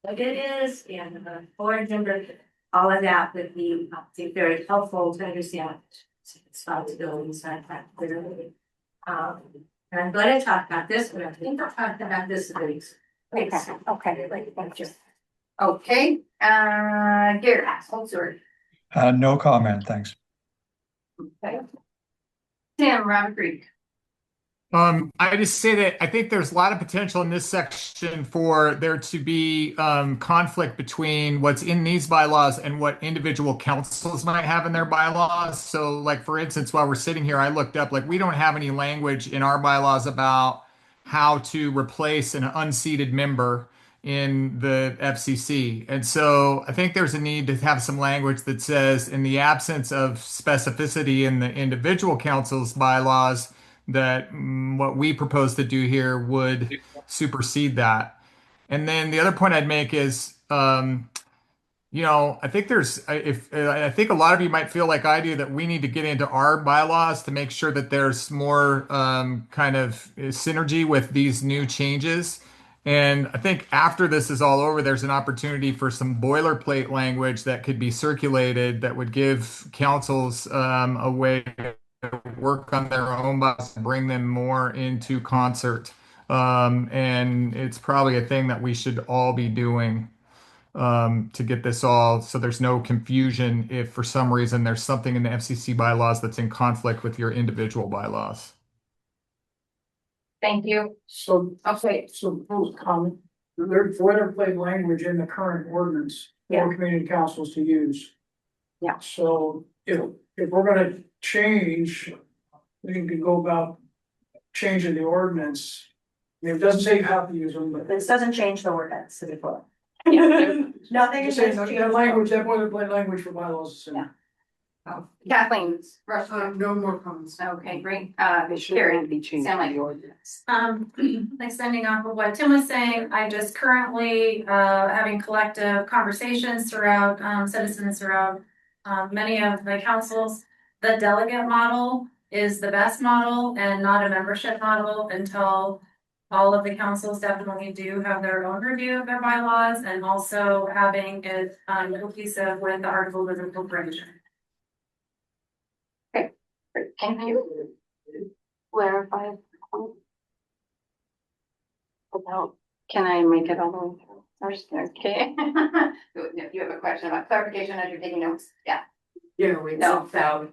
what it is and the board member, all of that would be, I think, very helpful to understand responsibilities and that clearly. And I'm going to talk about this, but I think I'll talk about this at least. Okay, thank you. Okay, Gary, Holzer. No comment, thanks. Okay. Tim, Round Creek. I just say that I think there's a lot of potential in this section for there to be conflict between what's in these bylaws and what individual councils might have in their bylaws. So, like for instance, while we're sitting here, I looked up, like we don't have any language in our bylaws about how to replace an unseated member in the FCC. And so I think there's a need to have some language that says, in the absence of specificity in the individual council's bylaws, that what we propose to do here would supersede that. And then the other point I'd make is, I think I think a lot of you might feel like I do that we need to get into our bylaws to make sure that there's more kind of synergy with these new changes. And I think after this is all over, there's an opportunity for some boilerplate language that could be circulated that would give councils a way to work on their own bylaws and bring them more into concert. And it's probably a thing that we should all be doing to get this all so there's no confusion if for some reason there's something in the FCC bylaws that's in conflict with your individual bylaws. Thank you. So, Okay. so those comment, there's boilerplate language in the current ordinance for community councils to use. Yeah. So if we're gonna change, we can go about changing the ordinance. I mean, it doesn't say you have to use them, but. This doesn't change the ordinance to be clear. Nothing is Just saying, changed. that language, that boilerplate language for bylaws is. Yeah. Kathleen, Rush. No more comments. Okay, great. Carrie, sound like ordinance. Extending off of what Tim was saying, I just currently having collective conversations throughout citizens throughout many of the councils. The delegate model is the best model and not a membership model until all of the councils definitely do have their own review of their bylaws and also having it cohesive with the articles of incorporation. Thank you. Clarify. About, can I make it all the way through? First, okay. You have a question about clarification as you're taking notes? Yeah. Yeah, No, so.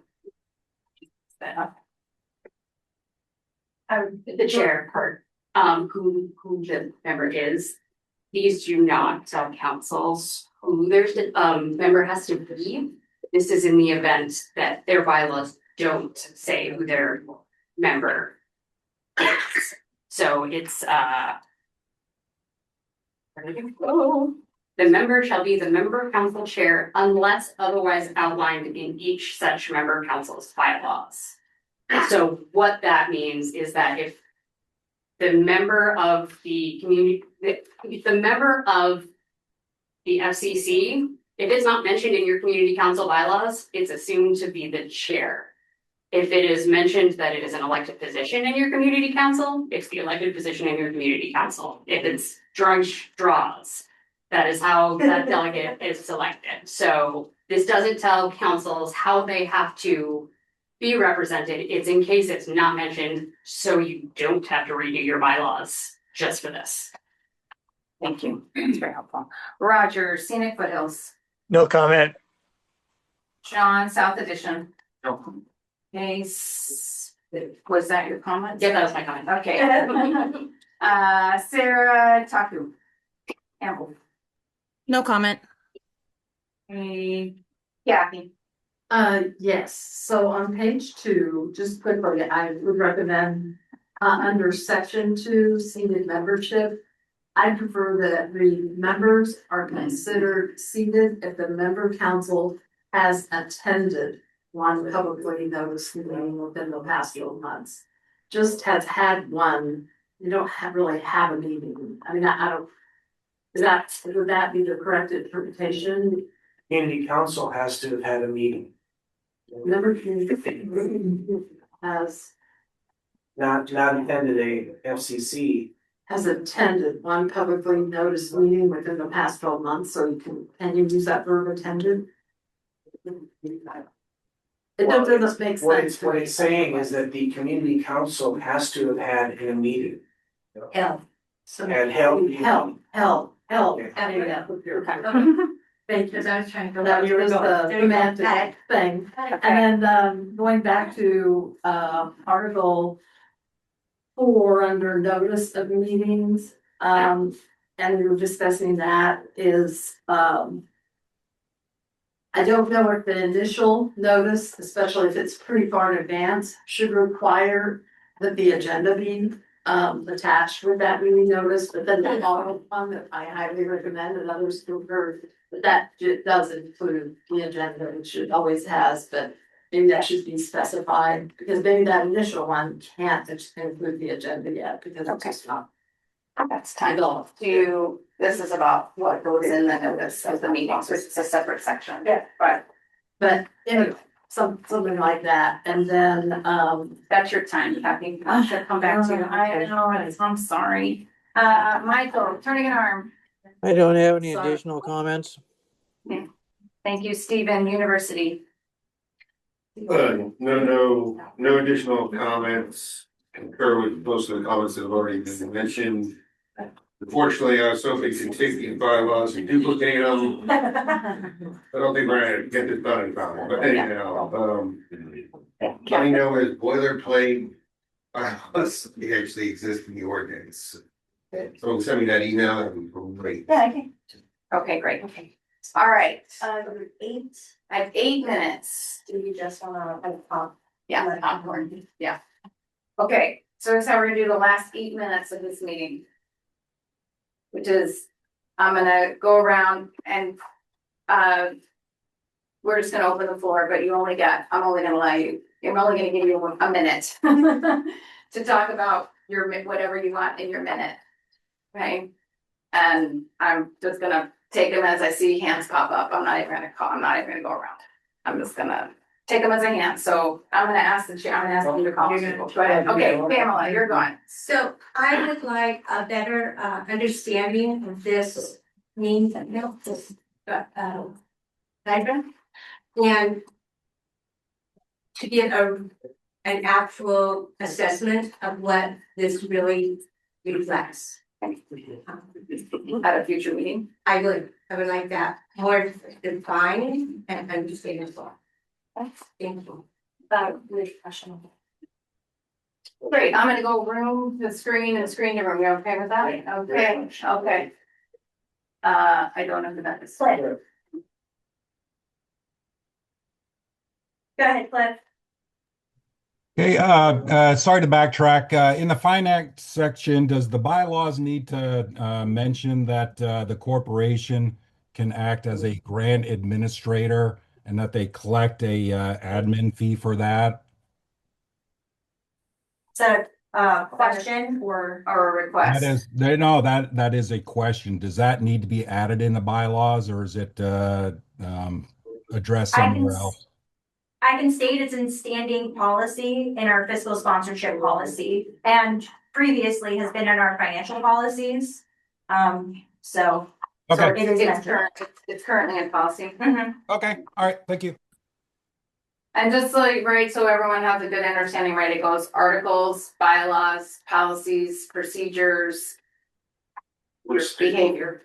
The chair part, who the member is. These do not tell councils who their member has to be. This is in the event that their bylaws don't say who their member is. So it's where did it go? The member shall be the member council chair unless otherwise outlined in each such member council's bylaws. So what that means is that if the member of the community, the member of the FCC, if it's not mentioned in your community council bylaws, it's assumed to be the chair. If it is mentioned that it is an elected position in your community council, it's the elected position in your community council. If it's drawing straws, that is how that delegate is selected. So this doesn't tell councils how they have to be represented. It's in case it's not mentioned, so you don't have to redo your bylaws just for this. Thank you. It's very helpful. Roger, Scenic Foothills. No comment. John, South Edition. No. Okay, was that your comment? Yeah, that was my comment. Okay. Sarah Taku. Campbell. No comment. Hey, Kathy. Yes, so on page 2, just quickly, I would recommend under section 2, seated membership. I prefer that the members are considered seated if the member council has attended one publicly noticed meeting within the past 12 months. Just has had one, you don't really have a meeting. I mean, I don't, would that be the correct interpretation? Community council has to have had a meeting, Member has not attended a FCC. has attended one publicly noticed meeting within the past 12 months, so can you use that verb attended? It doesn't make sense. What it's saying is that the community council has to have had a meeting. Yeah. And help. Adding that with your. Thank you, I was trying to. That was the semantic thing. And then, going back to, article 4 under notice of meetings, and we were discussing that is, I don't know if the initial notice, especially if it's pretty far in advance, should require that the agenda be attached with that meeting notice, but then the following one that I highly recommend and others prefer, but that does include the agenda, which it always has, but maybe that should be specified, because maybe that initial one can't include the agenda yet, because it's just not. That's time to, this is about what goes in the notice of the meeting, so it's a separate section. Yeah, right. But anyway, something like that, and then, That's your time, you have to come back to. I know, I'm sorry. Michael, turning an arm. I don't have any Sorry. additional comments. Thank you, Stephen, University. No additional comments. Concur with most of the comments that have already been mentioned. Unfortunately, I was hoping to take the bylaws and duplicate them. I don't think we're gonna get this done in time, but anyhow, I know as boilerplate, bylaws, they actually exist in the ordinance. So send me that email, that would be great. Yeah, I can. Okay, great. Okay. All right. 8. I have 8 minutes. Do you just wanna, Yeah, popcorn. Yeah. Okay, so here's how we're gonna do the last 8 minutes of this meeting. Which is, I'm gonna go around and, we're just gonna open the floor, but I'm only gonna allow you, I'm only gonna give you a minute. To talk about your, whatever you want in your minute. Okay? And I'm just gonna take them as I see hands pop up. I'm not even gonna go around. I'm just gonna take them as a hand. So I'm gonna ask the chair, I'm gonna ask you to call. Go ahead. Okay, Pamela, you're going. So I would like a better understanding of this means and this diagram. And to get an actual assessment of what this really reflects. At a future meeting. I would like that more defined and understanding as well. Thank you. Great, I'm gonna go room to screen and screen to room. You okay with that? Okay, okay. I don't know who that is. Go ahead, Cliff. Okay, sorry to backtrack. In the finance section, does the bylaws need to mention that the corporation can act as a grant administrator and that they collect a admin fee for that? Is that a question or a request? That is a question. Does that need to be added in the bylaws, or is it addressed somewhere else? I can state it's in standing policy in our fiscal sponsorship policy and previously has been in our financial policies. So Okay. it is It's currently in policy. Okay, all right, thank you. And just like, right, so everyone has a good understanding, right, it goes articles, bylaws, policies, procedures, behavior.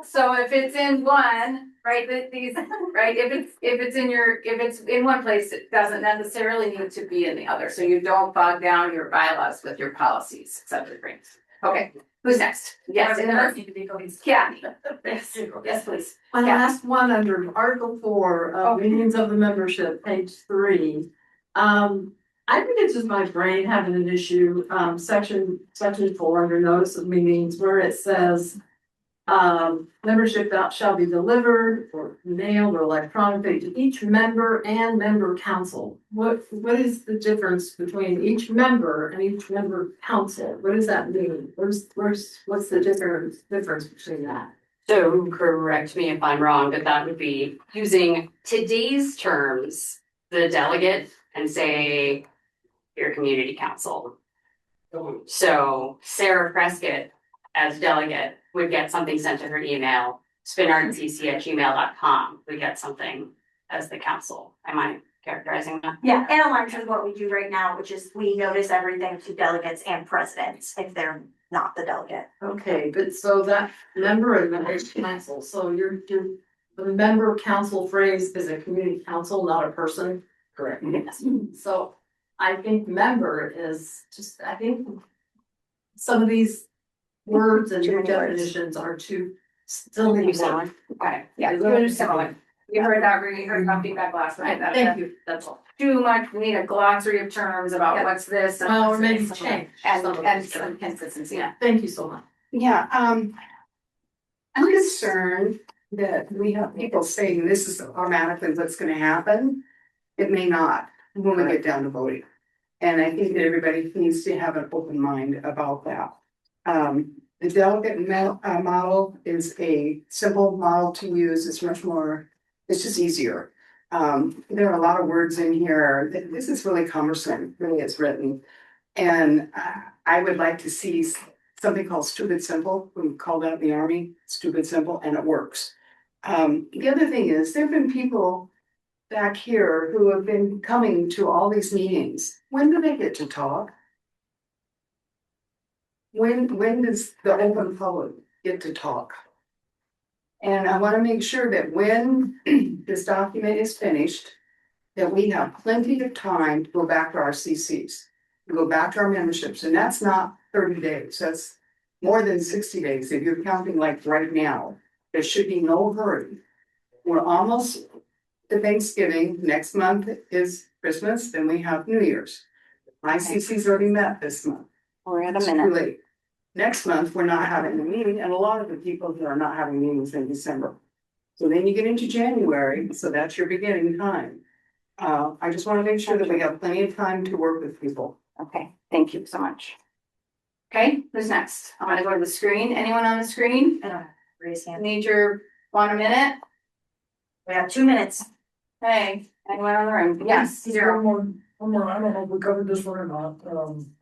So if it's in one, right, these, right, if it's in one place, it doesn't necessarily need to be in the other, so you don't bog down your bylaws with your policies, etc. Okay, who's next? Yes, in the Kathy. Yes, please. my last one under Article 4, meetings of the membership, page 3. I think it's just my brain having an issue, section 4 under notice of meetings where it says. Membership shall be delivered or mailed or electronically to each member and member council. What is the difference between each member and each member council? What does that mean? What's the difference between that? So correct me if I'm wrong, but that would be using today's terms, the delegate, and say your community council. So Sarah Prescott as delegate would get something sent to her email, spinartcc@gmail.com would get something as the council. Am I characterizing that. Yeah, and aligns with what we do right now, which is we notice everything to delegates and presidents if they're not the delegate. Okay, but so that member of the council, so the member council phrase is a community council, not a person. Correct. Yes, so I think member is just, I think some of these words and Too many words. definitions are still Too similar. Okay, yeah, too similar. You heard that, you heard about feedback last night. Thank you, that's all. Too much, we need a glossary of terms about what's this. and Well, or what's maybe this, change And, some of and these some terms. consistency. Yeah, thank you so much. Yeah, I'm concerned that we have people saying this is automatically what's gonna happen. It may not when we get down to voting. And I think that everybody needs to have an open mind about that. The delegate model is a simple model to use. It's much more, it's just easier. There are a lot of words in here. This is really cumbersome, really it's written. And I would like to see something called stupid simple. We call that in the Army, stupid simple, and it works. The other thing is, there have been people back here who have been coming to all these meetings. When do they get to talk? When does the open public get to talk? And I want to make sure that when this document is finished, that we have plenty of time to go back to our CCs, to go back to our memberships, and that's not 30 days, that's more than 60 days. If you're counting like right now, there should be no hurry. We're almost to Thanksgiving, next month is Christmas, then we have New Year's. My CC's already met this month. We're at a It's too minute. late. Next month, we're not having a meeting, and a lot of the people here are not having meetings in December. So then you get into January, so that's your beginning time. I just want to make sure that we have plenty of time to work with people. Okay, thank you so much. Okay, who's next? I'm gonna go to the screen. Anyone on the screen? Raise hand. Need your, want a minute? We have 2 minutes. Hey, anyone on the room? Yes, zero. One more, I don't know if we covered this one or not,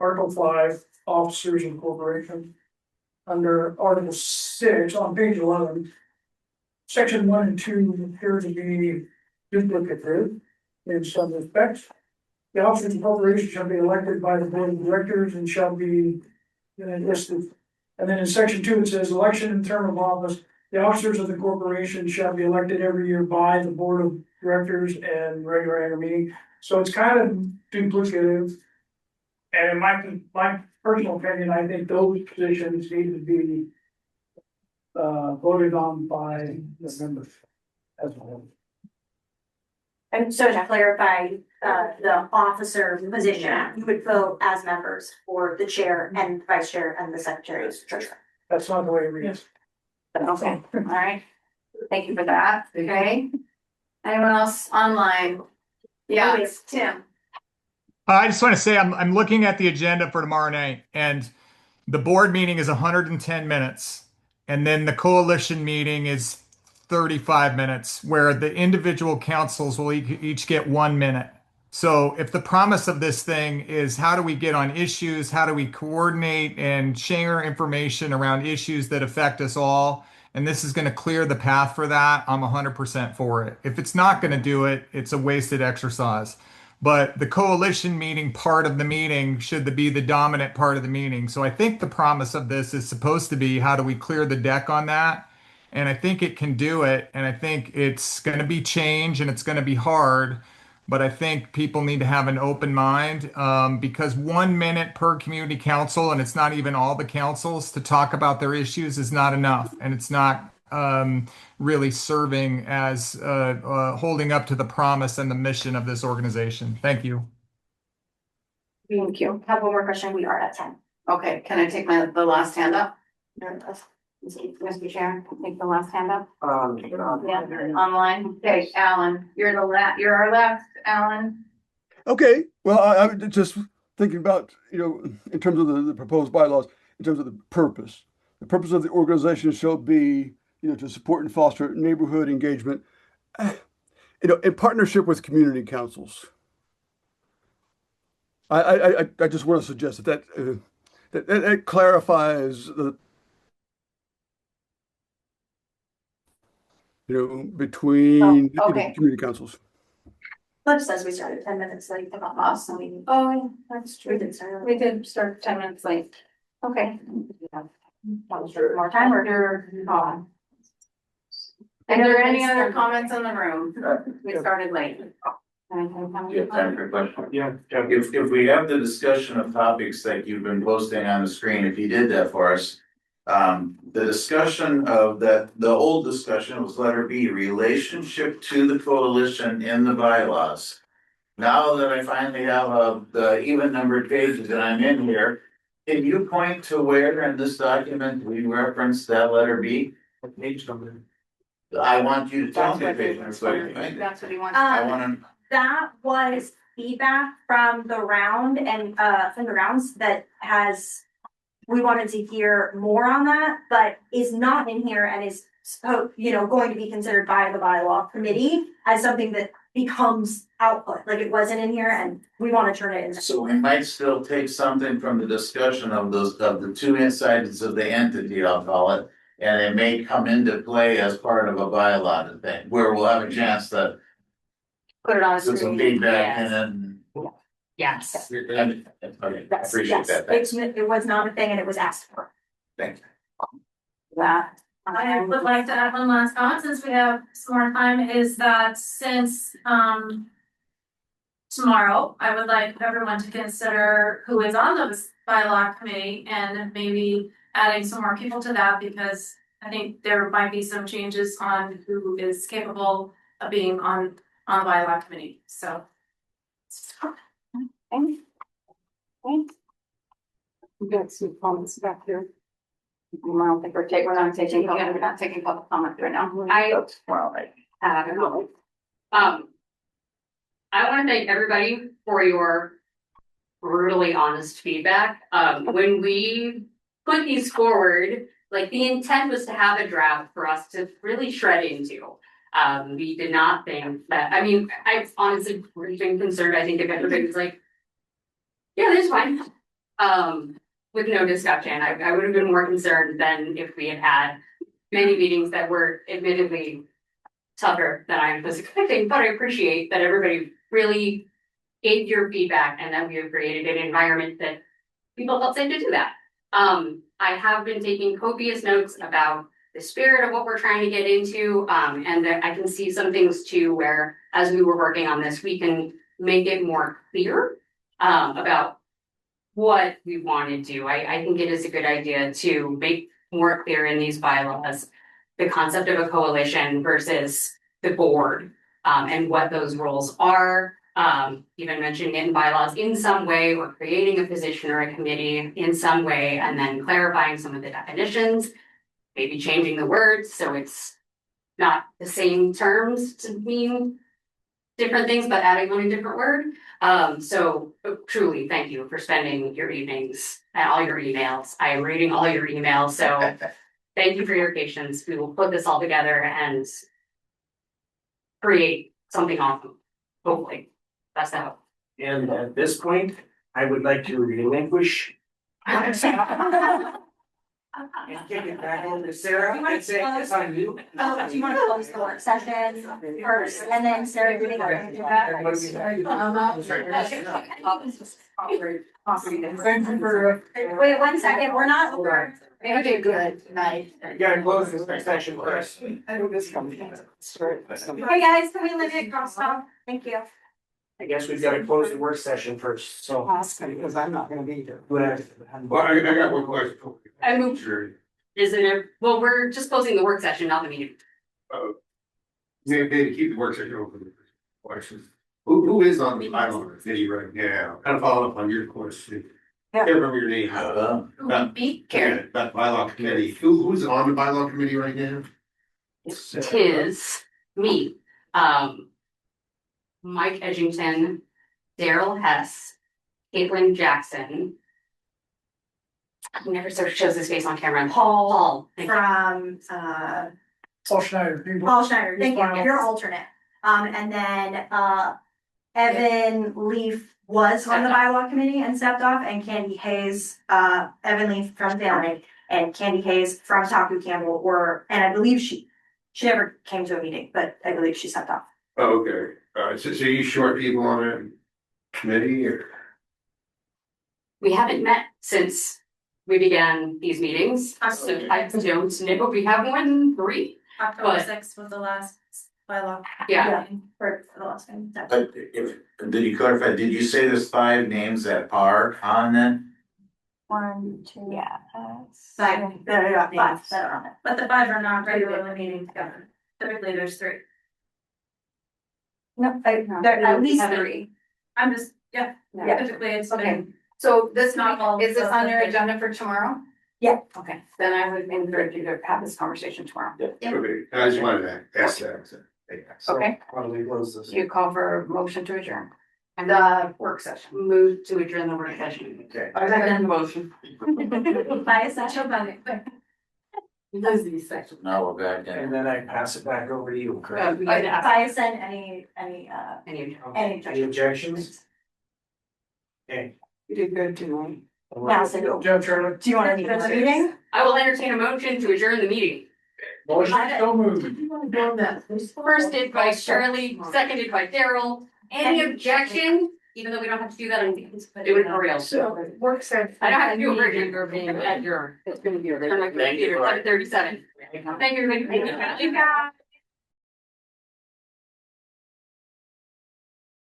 Article 5, officers and corporation. Under Article 6, on page 11. Section 1 and 2 appear to be duplicative in some respects. The officers and corporation shall be elected by the board of directors and shall be listed. And then in section 2, it says election and term of office. The officers of the corporation shall be elected every year by the board of directors and regular annual meeting. So it's kind of duplicative. And in my personal opinion, I think those positions need to be voted on by the members as a whole. And so to clarify, the officer position, you would vote as members for the chair and vice chair and the secretary of treasurer. That's not the way it reads. Okay, all right. Thank you for that. Okay. Anyone else online? Yeah, Oh, it's Tim. I just want to say I'm looking at the agenda for tomorrow night, and the board meeting is 110 minutes, and then the coalition meeting is 35 minutes, where the individual councils will each get 1 minute. So if the promise of this thing is how do we get on issues, how do we coordinate and share information around issues that affect us all, and this is going to clear the path for that, I'm 100% for it. If it's not going to do it, it's a wasted exercise. But the coalition meeting part of the meeting should be the dominant part of the meeting. So I think the promise of this is supposed to be how do we clear the deck on that? And I think it can do it. And I think it's going to be change and it's going to be hard. But I think people need to have an open mind because 1 minute per community council, and it's not even all the councils, to talk about their issues is not enough. And it's not really serving as holding up to the promise and the mission of this organization. Thank you. Thank you. Have one more question. We are at 10. okay, can I take the last hand up? Mr. Chair, take the last hand up. Yeah, online. Okay, Alan, you're our last, Alan. Okay, well, I'm just thinking about, in terms of the proposed bylaws, in terms of the purpose. The purpose of the organization shall be, to support and foster neighborhood engagement, in partnership with community councils. I just want to suggest that clarifies the, between okay. community councils. Flip says we started 10 minutes late, about us, I mean. Oh, that's We did start. We did start 10 minutes late. Okay. More time or? Are there any other comments in the room? We started late. Do you have time for a question? Yeah. If we have the discussion of topics that you've been posting on the screen, if you did that for us. The discussion of that, the old discussion was letter B, relationship to the coalition in the bylaws. Now that I finally have the even numbered pages that I'm in here, can you point to where in this document we reference that letter B? What page number? I want you to tell me the page number, so I can find it. That's what he wants. I wanna, That was feedback from the round and from the rounds that has. We wanted to hear more on that, but is not in here and is going to be considered by the bylaw committee as something that becomes output, like it wasn't in here and we want to turn it into. so we might still take something from the discussion of the two insides of the entity, I'll call it. And it may come into play as part of a bylaw thing, where we'll have a chance to Put it on put some screen. feedback Yes. and then. Yes. Okay, I appreciate that, thanks. It was not a thing and it was asked for. Thanks. That. I would like to add one last comment, since we have some more time, is that since, tomorrow, I would like everyone to consider who is on the bylaw committee and maybe adding some more people to that, because I think there might be some changes on who is capable of being on the bylaw committee, so. We got some comments back here. I don't think we're not taking public comment right now. I want to thank everybody for your brutally honest feedback. When we put these forward, like the intent was to have a draft for us to really shred into. We did not think that, I mean, I've honestly been concerned, I think if everybody was like, yeah, that's fine. With no discussion, I would have been more concerned than if we had had many meetings that were admittedly tougher than I was expecting, but I appreciate that everybody really gave your feedback and that we have created an environment that people felt safe to do that. I have been taking copious notes about the spirit of what we're trying to get into, and that I can see some things too where, as we were working on this, we can make it more clear about what we want to do. I think it is a good idea to make more clear in these bylaws the concept of a coalition versus the board, and what those roles are. Even mentioning it in bylaws in some way, or creating a position or a committee in some way, and then clarifying some of the definitions, maybe changing the words so it's not the same terms to mean different things, but adding on a different word. So truly, thank you for spending your evenings and all your emails. I am reading all your emails, so thank you for your patience. We will put this all together and create something awesome, hopefully. That's the hope. And at this point, I would like to relinquish. And kick it back over to Sarah and say, it's on you. Do you want to close the work session first and then Sarah, you can do that? Wait 1 second, we're not over. Okay, good night. You gotta close this session first. I think this comes. Hey guys, can we leave it crosstalk? Thank you. I guess we've gotta close the work session first, so. Awesome, because I'm not gonna be here. Whatever. Well, I got one question. I move, Sure. isn't it, well, we're just closing the work session, not the meeting. Maybe keep the work session open. Questions. Who is on the bylaw committee right now? Kind of following up on your question. Can't remember your name. Karen. That bylaw committee. Who's on the bylaw committee right now? Tis me, Mike Edgington, Daryl Hess, Caitlin Jackson. He never sort of shows his face on camera. Paul. From Paul Schneider. Paul Schneider, thank you, your alternate. And then Evan Leaf was on the bylaw committee and stepped off, and Candy Hayes, Evan Leaf from Family and Candy Hayes from Taku Campbell and I believe she never came to a meeting, but I believe she stepped off. Oh, okay, so you short people on that committee or? We haven't met since we began these meetings, so I don't know, we have more than 3. October But- 6th was the last bylaw. Yeah. For the last time. But did you clarify, did you say there's 5 names that are on then? 1, 2. Yeah. 5. There are 5 that are on it. But the 5 are not regularly meeting together. Typically, there's 3. No, there are at least 3. I'm just, yeah, Yeah. typically it's Okay. been, So this Not all is this stuff on your like- agenda for tomorrow? Yeah. Okay, then I would encourage you to have this conversation tomorrow. Okay, I just wanted to ask that. Okay, Why don't we close this? you call for a motion to adjourn. And The work session. move to adjourn the work session. Okay. I second the motion. by essential budget. Does these sections. Now we're back in. And then I pass it back over to you, correct? We gotta ask I send any, any. any Any objections? Okay. You did good too. Now, so Jeff Turner. do you want to adjourn the meeting? I will entertain a motion to adjourn the meeting. Motion so moved. Firsted by Shirley, seconded by Daryl. Any objection? Even though we don't have to do that, I think it's do it for real. So, work session. I don't have to do a version of being at your. It's gonna be a. Turn my computer, 7:37. Thank you, everybody. Thank you, guys.